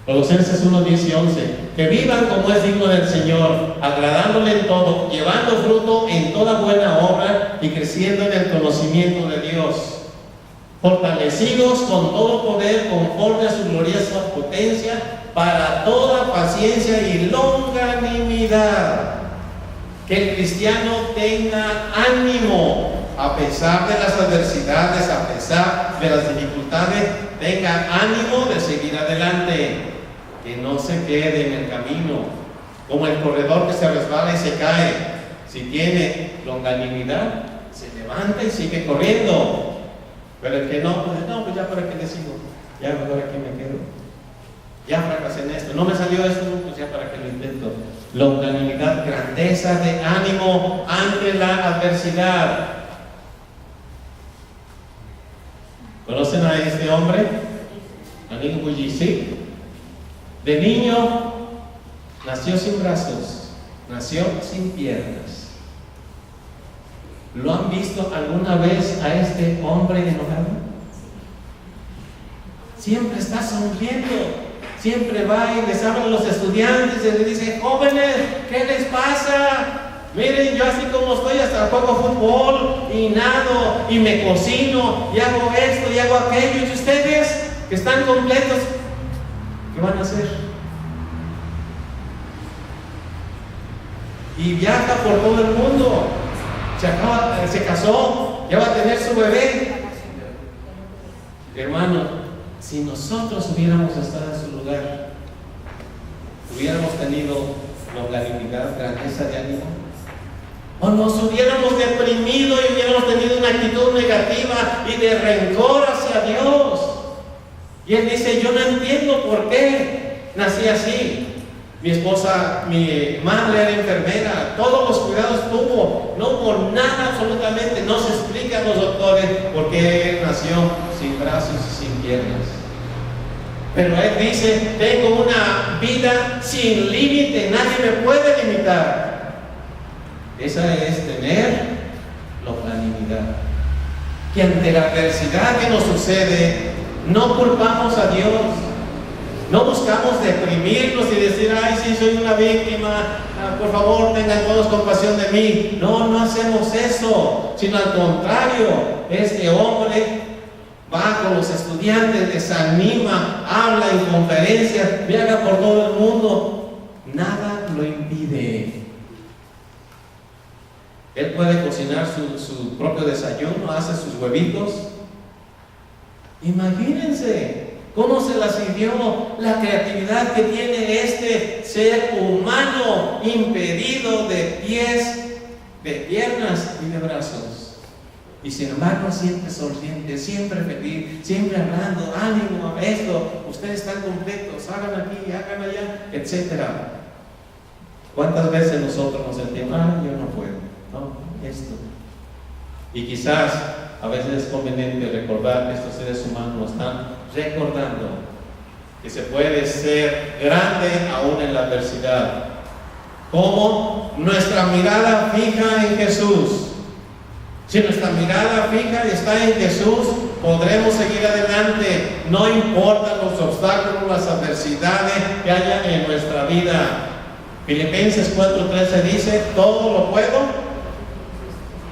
Speaker 1: Colosenses 1, 10 y 11. Que vivan como es digno del Señor, agradándole en todo, llevando fruto en toda buena obra y creciendo en el conocimiento de Dios, fortalecidos con todo poder conforme a su gloriosa potencia, para toda paciencia y longanimidad. Que el cristiano tenga ánimo a pesar de las adversidades, a pesar de las dificultades, tenga ánimo de seguir adelante, que no se quede en el camino como el corredor que se resbala y se cae. Si tiene longanimidad, se levanta y sigue corriendo. Pero el que no, pues ya para qué le sigo, ya mejor aquí me quedo, ya fracasé en esto, no me salió esto, pues ya para qué lo intento. Longanimidad, grandeza de ánimo ante la adversidad. ¿Conocen a este hombre? Anín Bullisí. De niño nació sin brazos, nació sin piernas. ¿Lo han visto alguna vez a este hombre enojado? Siempre está sonriendo, siempre va y les habla a los estudiantes y les dice, jóvenes, ¿qué les pasa? Miren, yo así como estoy, hasta juego fútbol y nado y me cocino y hago esto y hago aquello. Y ustedes que están completos, ¿qué van a hacer? Y viaja por todo el mundo. Se casó, ya va a tener su bebé. Hermano, si nosotros hubiéramos estado en su lugar, hubiéramos tenido longanimidad, grandeza de ánimo, o nos hubiéramos deprimido y hubiéramos tenido una actitud negativa y de rencor hacia Dios. Y él dice, yo no entiendo por qué nací así. Mi esposa, mi madre era enfermera, todos los cuidados tuvo, no por nada absolutamente, no se explican los doctores por qué él nació sin brazos y sin piernas. Pero él dice, tengo una vida sin límite, nadie me puede limitar. Esa es tener longanimidad. Que ante la adversidad que nos sucede, no culpamos a Dios. No buscamos deprimirnos y decir, ay, sí, soy una víctima, por favor, tengan todos compasión de mí. No, no hacemos eso, sino al contrario, este hombre va con los estudiantes, les anima, habla en conferencias, viaja por todo el mundo, nada lo impide. Él puede cocinar su propio desayuno, hace sus huevitos. Imagínense cómo se las dio la creatividad que tiene este ser humano, impedido de pies, de piernas y de brazos. Y sin embargo siempre sonriente, siempre feliz, siempre hablando, ánimo a esto, ustedes están completos, hagan aquí, hagan allá, etc. ¿Cuántas veces nosotros nos sentimos, yo no puedo, no, esto? Y quizás a veces es conveniente recordar que estos seres humanos nos están recordando que se puede ser grande aún en la adversidad. Como nuestra mirada fija en Jesús. Si nuestra mirada fija está en Jesús, podremos seguir adelante. No importan los obstáculos, las adversidades que haya en nuestra vida. Filipenses 4:13 dice, todo lo puedo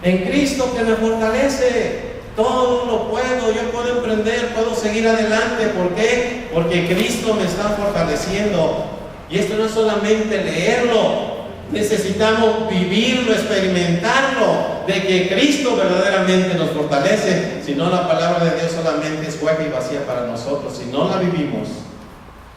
Speaker 1: en Cristo que me fortalece. Todo lo puedo, yo puedo emprender, puedo seguir adelante. ¿Por qué? Porque Cristo me está fortaleciendo. Y esto no es solamente leerlo, necesitamos vivirlo, experimentarlo, de que Cristo verdaderamente nos fortalece. Si no, la palabra de Dios solamente es hueca y vacía para nosotros, si no la vivimos.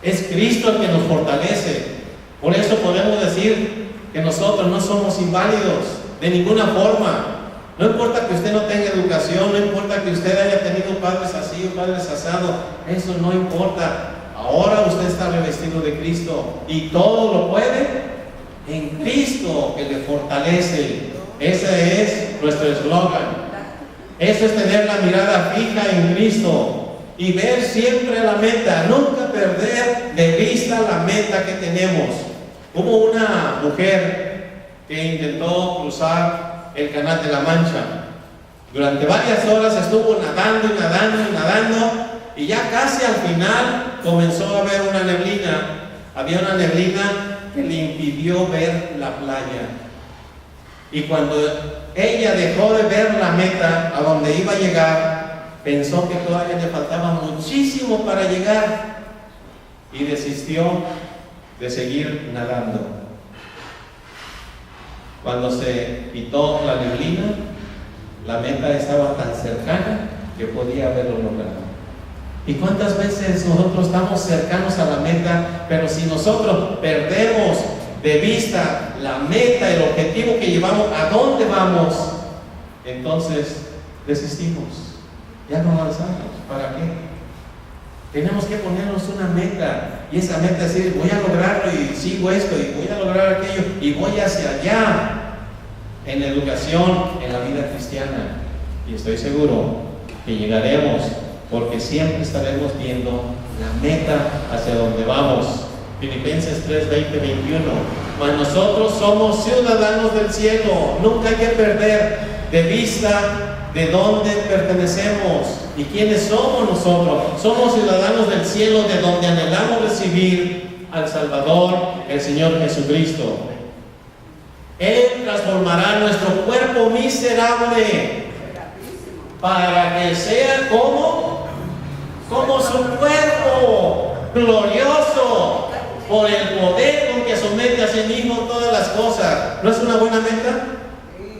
Speaker 1: Es Cristo el que nos fortalece. Por eso podemos decir que nosotros no somos inválidos de ninguna forma. No importa que usted no tenga educación, no importa que usted haya tenido padres así o padres asados, eso no importa. Ahora usted está revestido de Cristo y todo lo puede en Cristo que le fortalece. Ese es nuestro eslogan. Eso es tener la mirada fija en Cristo y ver siempre la meta, nunca perder de vista la meta que tenemos. Hubo una mujer que intentó cruzar el Canal de la Mancha. Durante varias horas estuvo nadando y nadando y nadando, y ya casi al final comenzó a haber una neblina. Había una neblina que le impidió ver la playa. Y cuando ella dejó de ver la meta a donde iba a llegar, pensó que todavía le faltaba muchísimo para llegar y desistió de seguir nadando. Cuando se quitó la neblina, la meta estaba tan cercana que podía haberlo logrado. ¿Y cuántas veces nosotros estamos cercanos a la meta, pero si nosotros perdemos de vista la meta, el objetivo que llevamos, a dónde vamos, entonces desistimos, ya no avanzamos? ¿Para qué? Tenemos que ponernos una meta, y esa meta es decir, voy a lograrlo y sigo esto y voy a lograr aquello y voy hacia allá. En la educación, en la vida cristiana, y estoy seguro que llegaremos, porque siempre estaremos viendo la meta hacia donde vamos. Filipenses 3:20-21. Mas nosotros somos ciudadanos del cielo. Nunca hay que perder de vista de dónde pertenecemos y quiénes somos nosotros. Somos ciudadanos del cielo, de donde anhelamos recibir al Salvador, el Señor Jesucristo. Él transformará nuestro cuerpo miserable para que sea como su cuerpo glorioso, por el poder con que somete a sí mismo todas las cosas. ¿No es una buena meta?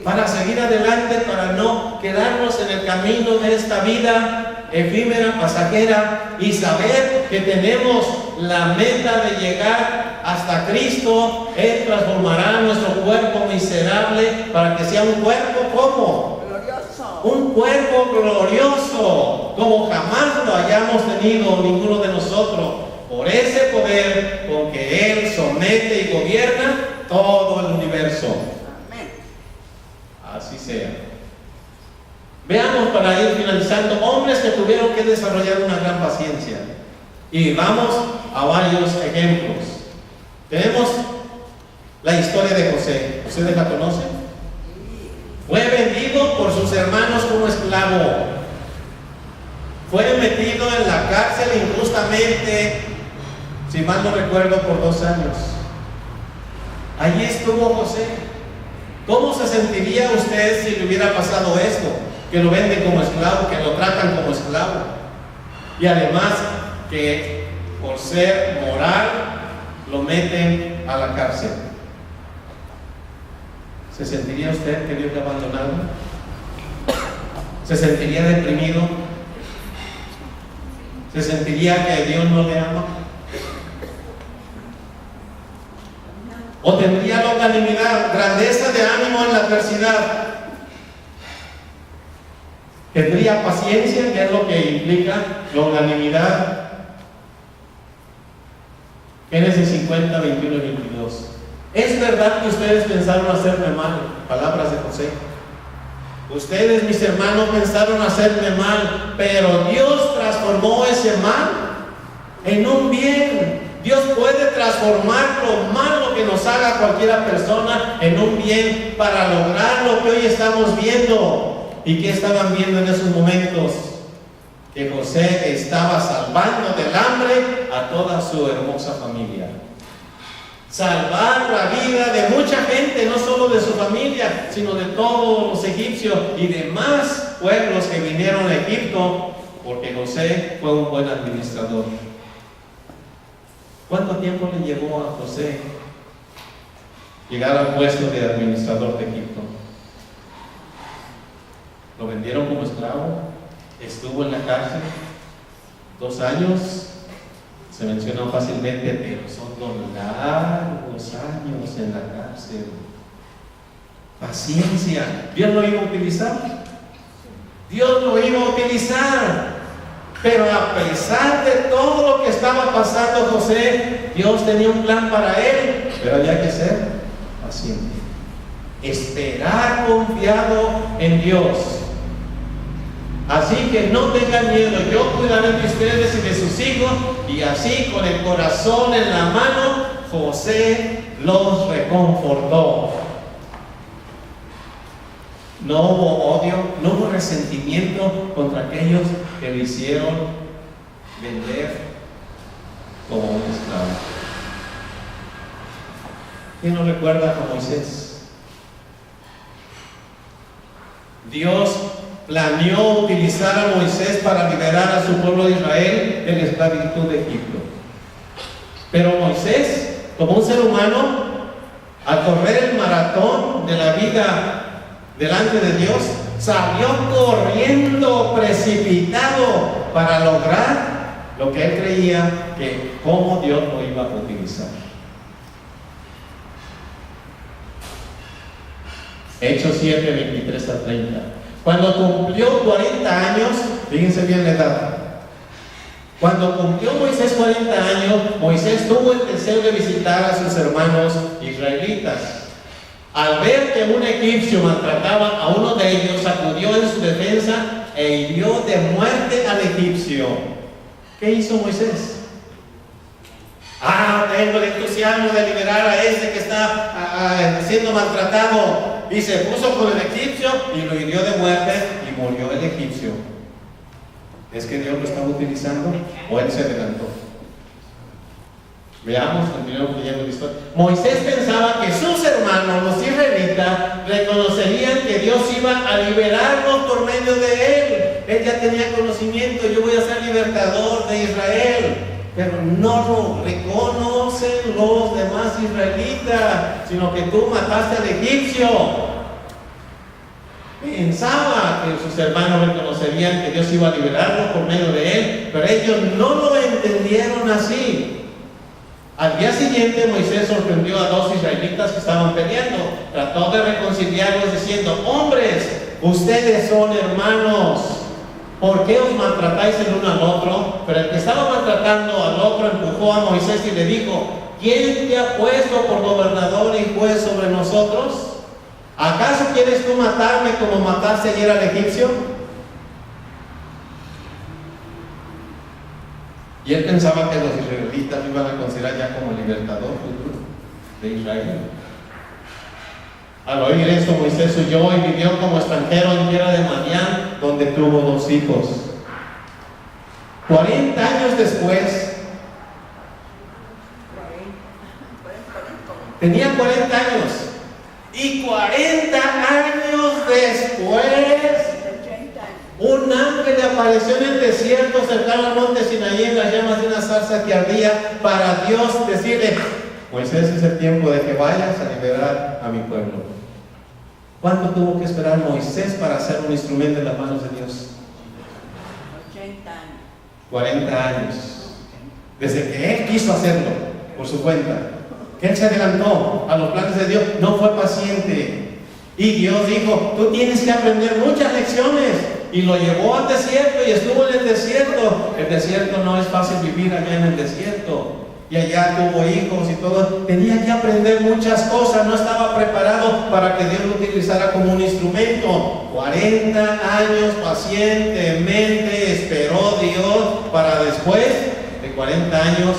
Speaker 1: Para seguir adelante, para no quedarnos en el camino de esta vida efímera, pasajera, y saber que tenemos la meta de llegar hasta Cristo. Él transformará nuestro cuerpo miserable para que sea un cuerpo como un cuerpo glorioso, como jamás lo hayamos tenido ninguno de nosotros, por ese poder con que Él somete y gobierna todo el universo. Así sea. Veamos, para ir finalizando, hombres que tuvieron que desarrollar una gran paciencia. Y vamos a varios ejemplos. Tenemos la historia de José. ¿Ustedes la conocen? Fue vendido por sus hermanos como esclavo. Fue metido en la cárcel injustamente, si mal no recuerdo, por 2 años. Allí estuvo José. ¿Cómo se sentiría usted si le hubiera pasado esto? Que lo venden como esclavo, que lo tratan como esclavo. Y además que por ser moral lo meten a la cárcel. ¿Se sentiría usted que Dios le ha abandonado? ¿Se sentiría deprimido? ¿Se sentiría que Dios no le ama? ¿O tendría longanimidad, grandeza de ánimo en la adversidad? ¿Tendría paciencia, que es lo que implica longanimidad? Génesis 50, 21 y 22. ¿Es verdad que ustedes pensaron hacerme mal? Palabras de José. Ustedes, mis hermanos, pensaron hacerme mal, pero Dios transformó ese mal en un bien. Dios puede transformar lo malo que nos haga cualquier persona en un bien para lograr lo que hoy estamos viendo. ¿Y qué estaban viendo en esos momentos? que José estaba salvando del hambre a toda su hermosa familia. Salvar la vida de mucha gente, no solo de su familia, sino de todos los egipcios y demás pueblos que vinieron a Egipto, porque José fue un buen administrador. ¿Cuánto tiempo le llevó a José llegar al puesto de administrador de Egipto? Lo vendieron como esclavo, estuvo en la cárcel 2 años. Se mencionan fácilmente, pero son largos años en la cárcel. Paciencia. ¿Dios lo iba a utilizar? Dios lo iba a utilizar. Pero a pesar de todo lo que estaba pasando José, Dios tenía un plan para él. Pero había que ser paciente. Esperar confiado en Dios. Así que no tengan miedo, yo cuidaré de ustedes y de sus hijos. Y así, con el corazón en la mano, José los reconfortó. No hubo odio, no hubo resentimiento contra aquellos que le hicieron vender como un esclavo. ¿Quién no recuerda a Moisés? Dios planeó utilizar a Moisés para liberar a su pueblo de Israel de la esclavitud de Egipto. Pero Moisés, como un ser humano, al correr el maratón de la vida delante de Dios, salió corriendo precipitado para lograr lo que él creía que cómo Dios lo iba a utilizar. Hechos 7, 23 a 30. Cuando cumplió 40 años, fíjense bien la edad. Cuando cumplió Moisés 40 años, Moisés tuvo el deseo de visitar a sus hermanos israelitas. Al ver que un egipcio maltrataba a uno de ellos, acudió en su defensa e hirió de muerte al egipcio. ¿Qué hizo Moisés? Tengo el entusiasmo de liberar a ese que está siendo maltratado. Y se puso con el egipcio y lo hirió de muerte y murió el egipcio. ¿Es que Dios lo estaba utilizando o él se adelantó? Veamos, continuamos leyendo la historia. Moisés pensaba que sus hermanos, los israelitas, reconocerían que Dios iba a liberarlos por medio de él. Él ya tenía conocimiento, yo voy a ser libertador de Israel. Pero no lo reconocen los demás israelitas, sino que tú mataste al egipcio. Pensaba que sus hermanos reconocerían que Dios iba a liberarlo por medio de él, pero ellos no lo entendieron así. Al día siguiente Moisés sorprendió a 2 israelitas que estaban peleando. Trató de reconciliarlos diciendo: hombres, ustedes son hermanos. ¿Por qué os maltratáis el uno al otro? Pero el que estaba maltratando al otro empujó a Moisés y le dijo: ¿quién te ha puesto por gobernador y juez sobre nosotros? ¿Acaso quieres tú matarme como mataste ayer al egipcio? Y él pensaba que los israelitas lo iban a considerar ya como libertador de Israel. Al oír esto, Moisés huyó y vivió como extranjero en tierra de Madián, donde tuvo 2 hijos. 40 años después, tenía 40 años, y 40 años después, un ángel le apareció en el desierto cercano al monte Sinaí en las llamas de una zarza que ardía, para Dios decirle: Moisés, es el tiempo de que vayas a liberar a mi pueblo. ¿Cuánto tuvo que esperar Moisés para ser un instrumento en las manos de Dios?
Speaker 2: 80 años.
Speaker 1: 40 años. Desde que él quiso hacerlo por su cuenta, que él se adelantó a los planes de Dios, no fue paciente. Y Dios dijo: tú tienes que aprender muchas lecciones. Y lo llevó al desierto y estuvo en el desierto. El desierto no es fácil vivir allá en el desierto. Y allá tuvo hijos y todo. Tenía que aprender muchas cosas. No estaba preparado para que Dios lo utilizara como un instrumento. 40 años pacientemente esperó Dios, para después de 40 años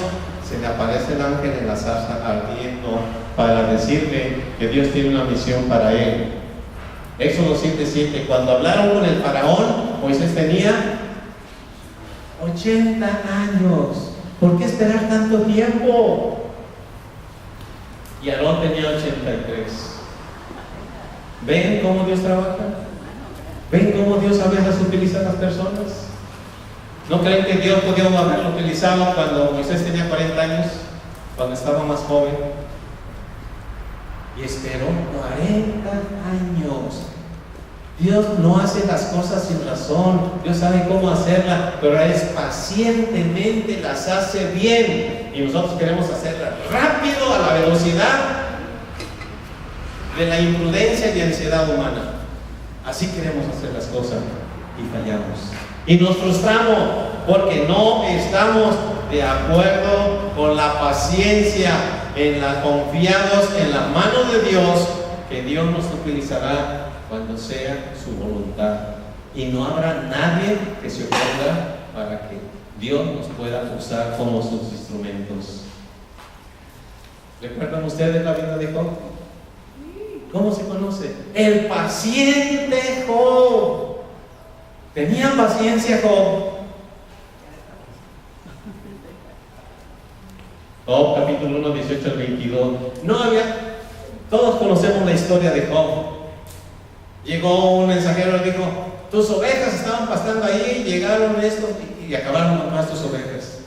Speaker 1: se le aparece el ángel en la zarza ardiendo para decirle que Dios tiene una misión para él. Éxodo 7:7. Cuando hablaron con el faraón, Moisés tenía 80 años. ¿Por qué esperar tanto tiempo? Y Aarón tenía 83. ¿Ven cómo Dios trabaja? ¿Ven cómo Dios a veces utiliza a las personas? ¿No creen que Dios podía haberlo utilizado cuando Moisés tenía 40 años? Cuando estaba más joven. Y esperó 40 años. Dios no hace las cosas sin razón. Dios sabe cómo hacerlas, pero es pacientemente las hace bien. Y nosotros queremos hacerlas rápido, a la velocidad de la imprudencia y ansiedad humana. Así queremos hacer las cosas y fallamos. Y nos frustramos porque no estamos de acuerdo con la paciencia, confiados en la mano de Dios, que Dios nos utilizará cuando sea su voluntad. Y no habrá nadie que se oponga para que Dios nos pueda usar como sus instrumentos. ¿Recuerdan ustedes la vida de Job? ¿Cómo se conoce? El paciente Job. ¿Tenía paciencia Job? Job capítulo 1, 18 al 22. Todos conocemos la historia de Job. Llegó un mensajero y le dijo: tus ovejas estaban pastando ahí, llegaron estos y acabaron con todas tus ovejas.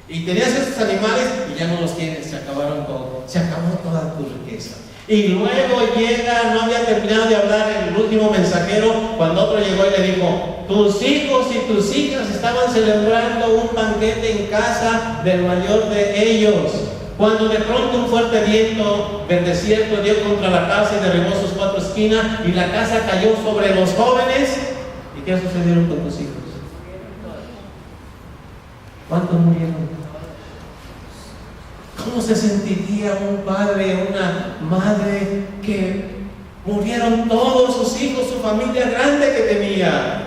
Speaker 1: Y tenías estos animales y ya no los tienes, se acabaron todo, se acabó toda tu riqueza. Y luego llega, no había terminado de hablar el último mensajero, cuando otro llegó y le dijo: tus hijos y tus hijas estaban celebrando un banquete en casa del mayor de ellos, cuando de pronto un fuerte viento del desierto dio contra la casa y derribó sus 4 esquinas, y la casa cayó sobre los jóvenes. ¿Y qué sucedieron con tus hijos? ¿Cuántos murieron? ¿Cómo se sentiría un padre, una madre, que murieron todos sus hijos, su familia grande que tenía?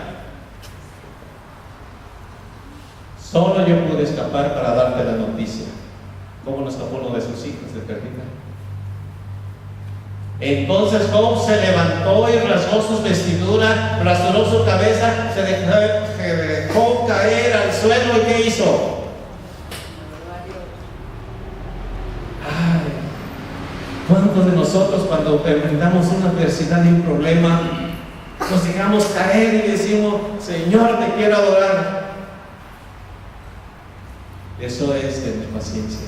Speaker 1: Solo yo pude escapar para darte la noticia. ¿Cómo no escapó uno de sus hijos de pérdida? Entonces Job se levantó y rasgó sus vestiduras, rasuró su cabeza, se dejó caer al suelo. ¿Y qué hizo? ¿Cuántos de nosotros, cuando enfrentamos una adversidad y un problema, nos dejamos caer y decimos: Señor, te quiero adorar? Eso es tener paciencia,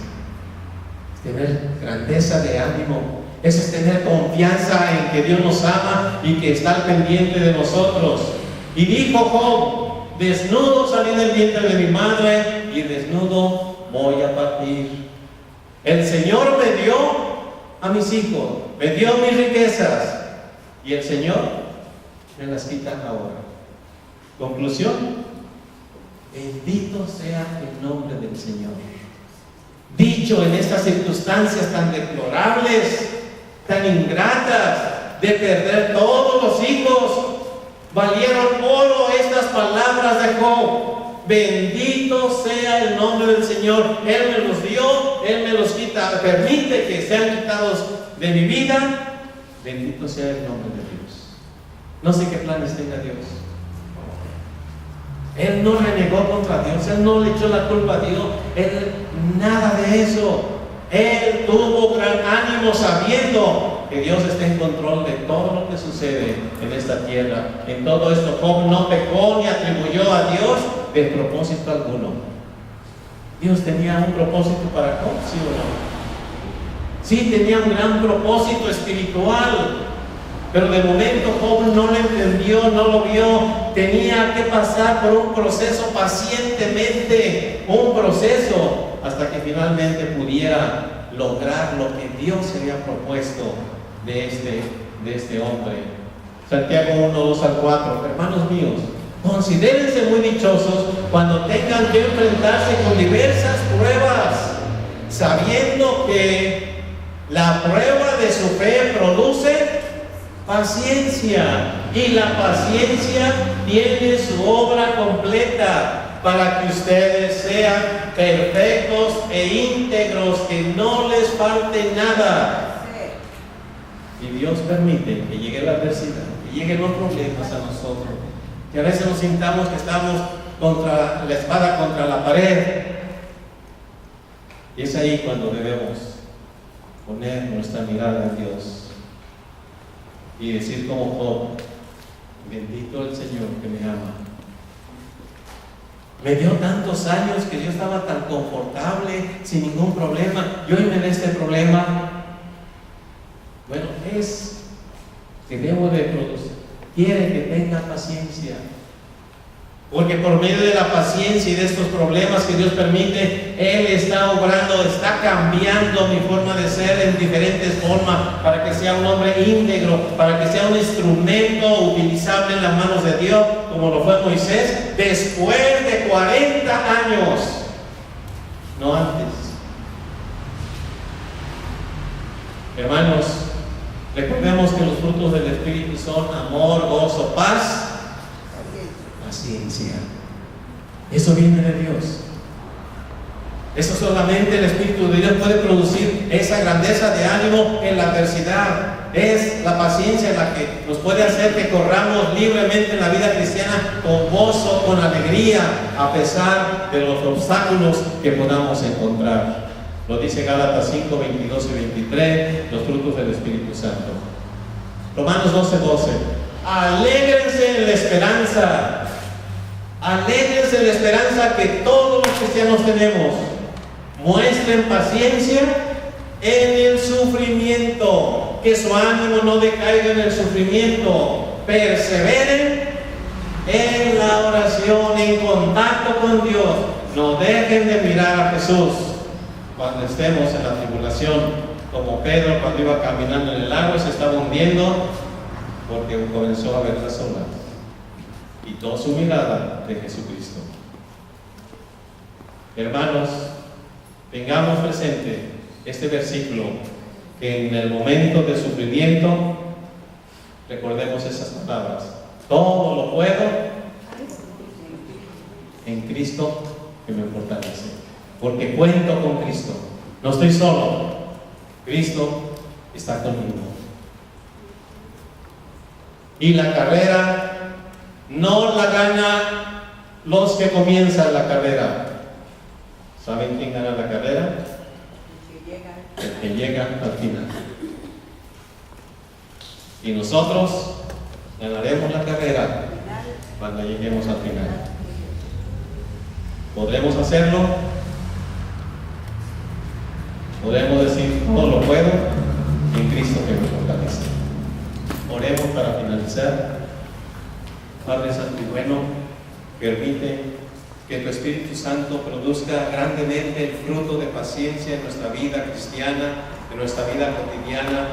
Speaker 1: tener grandeza de ánimo. Eso es tener confianza en que Dios nos ama y que está al pendiente de nosotros. Y dijo Job: desnudo salí del vientre de mi madre y desnudo voy a partir. El Señor me dio a mis hijos, me dio mis riquezas, y el Señor me las quita ahora. Conclusión: bendito sea el nombre del Señor. Dicho en estas circunstancias tan deplorables, tan ingratas, de perder todos los hijos, valieron oro estas palabras de Job: bendito sea el nombre del Señor. Él me los dio, Él me los quita, permite que sean quitados de mi vida. Bendito sea el nombre de Dios. No sé qué planes tenga Dios. Él no renegó contra Dios, Él no le echó la culpa a Dios, Él nada de eso. Él tuvo gran ánimo sabiendo que Dios está en control de todo lo que sucede en esta tierra. En todo esto Job no pecó ni atribuyó a Dios de propósito alguno. Dios tenía un propósito para Job, ¿sí o no? Sí, tenía un gran propósito espiritual, pero de momento Job no lo entendió, no lo vio. Tenía que pasar por un proceso pacientemente, un proceso hasta que finalmente pudiera lograr lo que Dios se había propuesto de este hombre. Santiago 1, 2 al 4. Hermanos míos, considérense muy dichosos cuando tengan que enfrentarse con diversas pruebas, sabiendo que la prueba de su fe produce paciencia, y la paciencia tiene su obra completa, para que ustedes sean perfectos e íntegros, que no les falte nada. Y Dios permite que llegue la adversidad, que lleguen los problemas a nosotros, que a veces nos sintamos que estamos contra la espada contra la pared. Y es ahí cuando debemos poner nuestra mirada en Dios y decir como Job: bendito el Señor que me ama. Me dio tantos años que yo estaba tan confortable, sin ningún problema, y hoy me da este problema. Bueno, es que debo de producir. Quiere que tenga paciencia, porque por medio de la paciencia y de estos problemas que Dios permite, Él está obrando, está cambiando mi forma de ser en diferentes formas, para que sea un hombre íntegro, para que sea un instrumento utilizable en las manos de Dios, como lo fue Moisés, después de 40 años, no antes. Hermanos, recordemos que los frutos del Espíritu son amor, gozo, paz, paciencia. Eso viene de Dios. Eso solamente el Espíritu de Dios puede producir, esa grandeza de ánimo en la adversidad. Es la paciencia la que nos puede hacer que corramos libremente en la vida cristiana con gozo, con alegría, a pesar de los obstáculos que podamos encontrar. Lo dice Gálatas 5, 22 y 23, los frutos del Espíritu Santo. Romanos 12, 12. Alégrense en la esperanza. Alégrense en la esperanza que todos los cristianos tenemos. Muestren paciencia en el sufrimiento, que su ánimo no decaiga en el sufrimiento. Perseveren en la oración, en contacto con Dios. No dejen de mirar a Jesús cuando estemos en la tribulación, como Pedro cuando iba caminando en el lago y se estaba hundiendo, porque comenzó a ver las olas y toda su mirada de Jesucristo. Hermanos, tengamos presente este versículo, que en el momento de sufrimiento recordemos esas palabras: todo lo puedo en Cristo que me fortalece. Porque cuento con Cristo, no estoy solo, Cristo está conmigo. Y la carrera no la gana los que comienzan la carrera. ¿Saben quién gana la carrera? El que llega al final. Y nosotros ganaremos la carrera cuando lleguemos al final. ¿Podremos hacerlo? Podemos decir: todo lo puedo en Cristo que me fortalece. Oremos para finalizar. Padre Santo y bueno, permite que tu Espíritu Santo produzca grandemente el fruto de paciencia en nuestra vida cristiana, en nuestra vida cotidiana.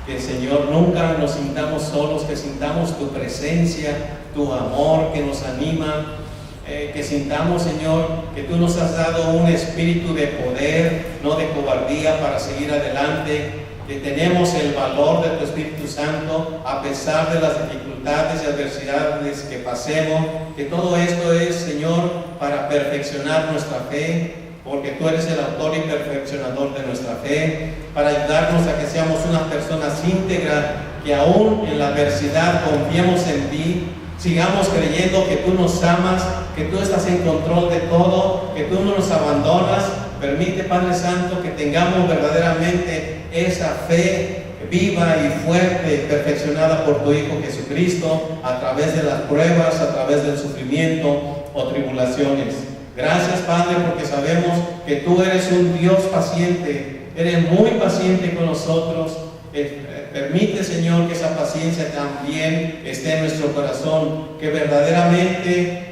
Speaker 1: Que, Señor, nunca nos sintamos solos, que sintamos tu presencia, tu amor que nos anima. Que sintamos, Señor, que tú nos has dado un espíritu de poder, no de cobardía, para seguir adelante. Que tenemos el valor de tu Espíritu Santo a pesar de las dificultades y adversidades que pasemos. Que todo esto es, Señor, para perfeccionar nuestra fe, porque tú eres el autor y perfeccionador de nuestra fe, para ayudarnos a que seamos unas personas íntegras, que aún en la adversidad confiemos en ti. Sigamos creyendo que tú nos amas, que tú estás en control de todo, que tú no nos abandonas. Permite, Padre Santo, que tengamos verdaderamente esa fe viva y fuerte, perfeccionada por tu Hijo Jesucristo, a través de las pruebas, a través del sufrimiento o tribulaciones. Gracias, Padre, porque sabemos que tú eres un Dios paciente, eres muy paciente con nosotros. Permite, Señor, que esa paciencia también esté en nuestro corazón, que verdaderamente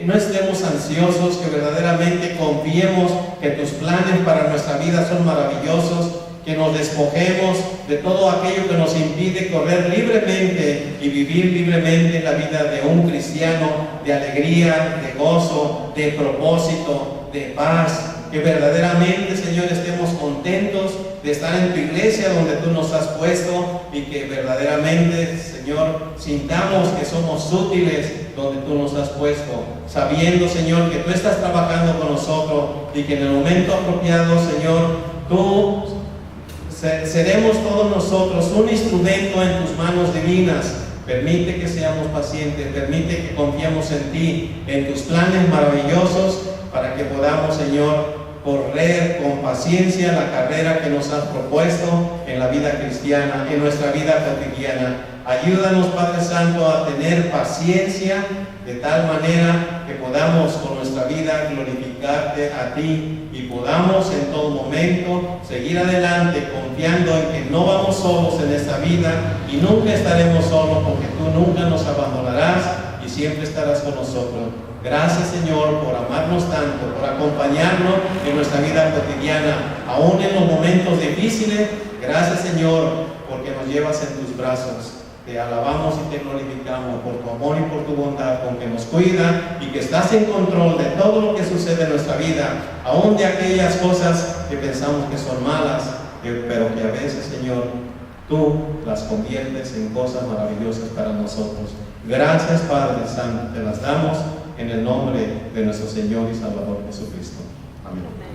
Speaker 1: no estemos ansiosos, que verdaderamente confiemos que tus planes para nuestra vida son maravillosos, que nos despojemos de todo aquello que nos impide correr libremente y vivir libremente la vida de un cristiano, de alegría, de gozo, de propósito, de paz. Que verdaderamente, Señor, estemos contentos de estar en tu iglesia donde tú nos has puesto, y que verdaderamente, Señor, sintamos que somos útiles donde tú nos has puesto, sabiendo, Señor, que tú estás trabajando con nosotros y que en el momento apropiado, Señor, tú seremos todos nosotros un instrumento en tus manos divinas Permite que seamos pacientes, permite que confiemos en ti, en tus planes maravillosos, para que podamos, Señor, correr con paciencia la carrera que nos has propuesto en la vida cristiana, en nuestra vida cotidiana. Ayúdanos, Padre Santo, a tener paciencia de tal manera que podamos con nuestra vida glorificarte a ti y podamos en todo momento seguir adelante confiando en que no vamos solos en esta vida y nunca estaremos solos, porque tú nunca nos abandonarás y siempre estarás con nosotros. Gracias, Señor, por amarnos tanto, por acompañarnos en nuestra vida cotidiana, aún en los momentos difíciles. Gracias, Señor, porque nos llevas en tus brazos. Te alabamos y te glorificamos por tu amor y por tu bondad, con que nos cuida y que estás en control de todo lo que sucede en nuestra vida, aún de aquellas cosas que pensamos que son malas, pero que a veces, Señor, tú las conviertes en cosas maravillosas para nosotros. Gracias, Padre Santo, te las damos en el nombre de nuestro Señor y Salvador Jesucristo. Amén.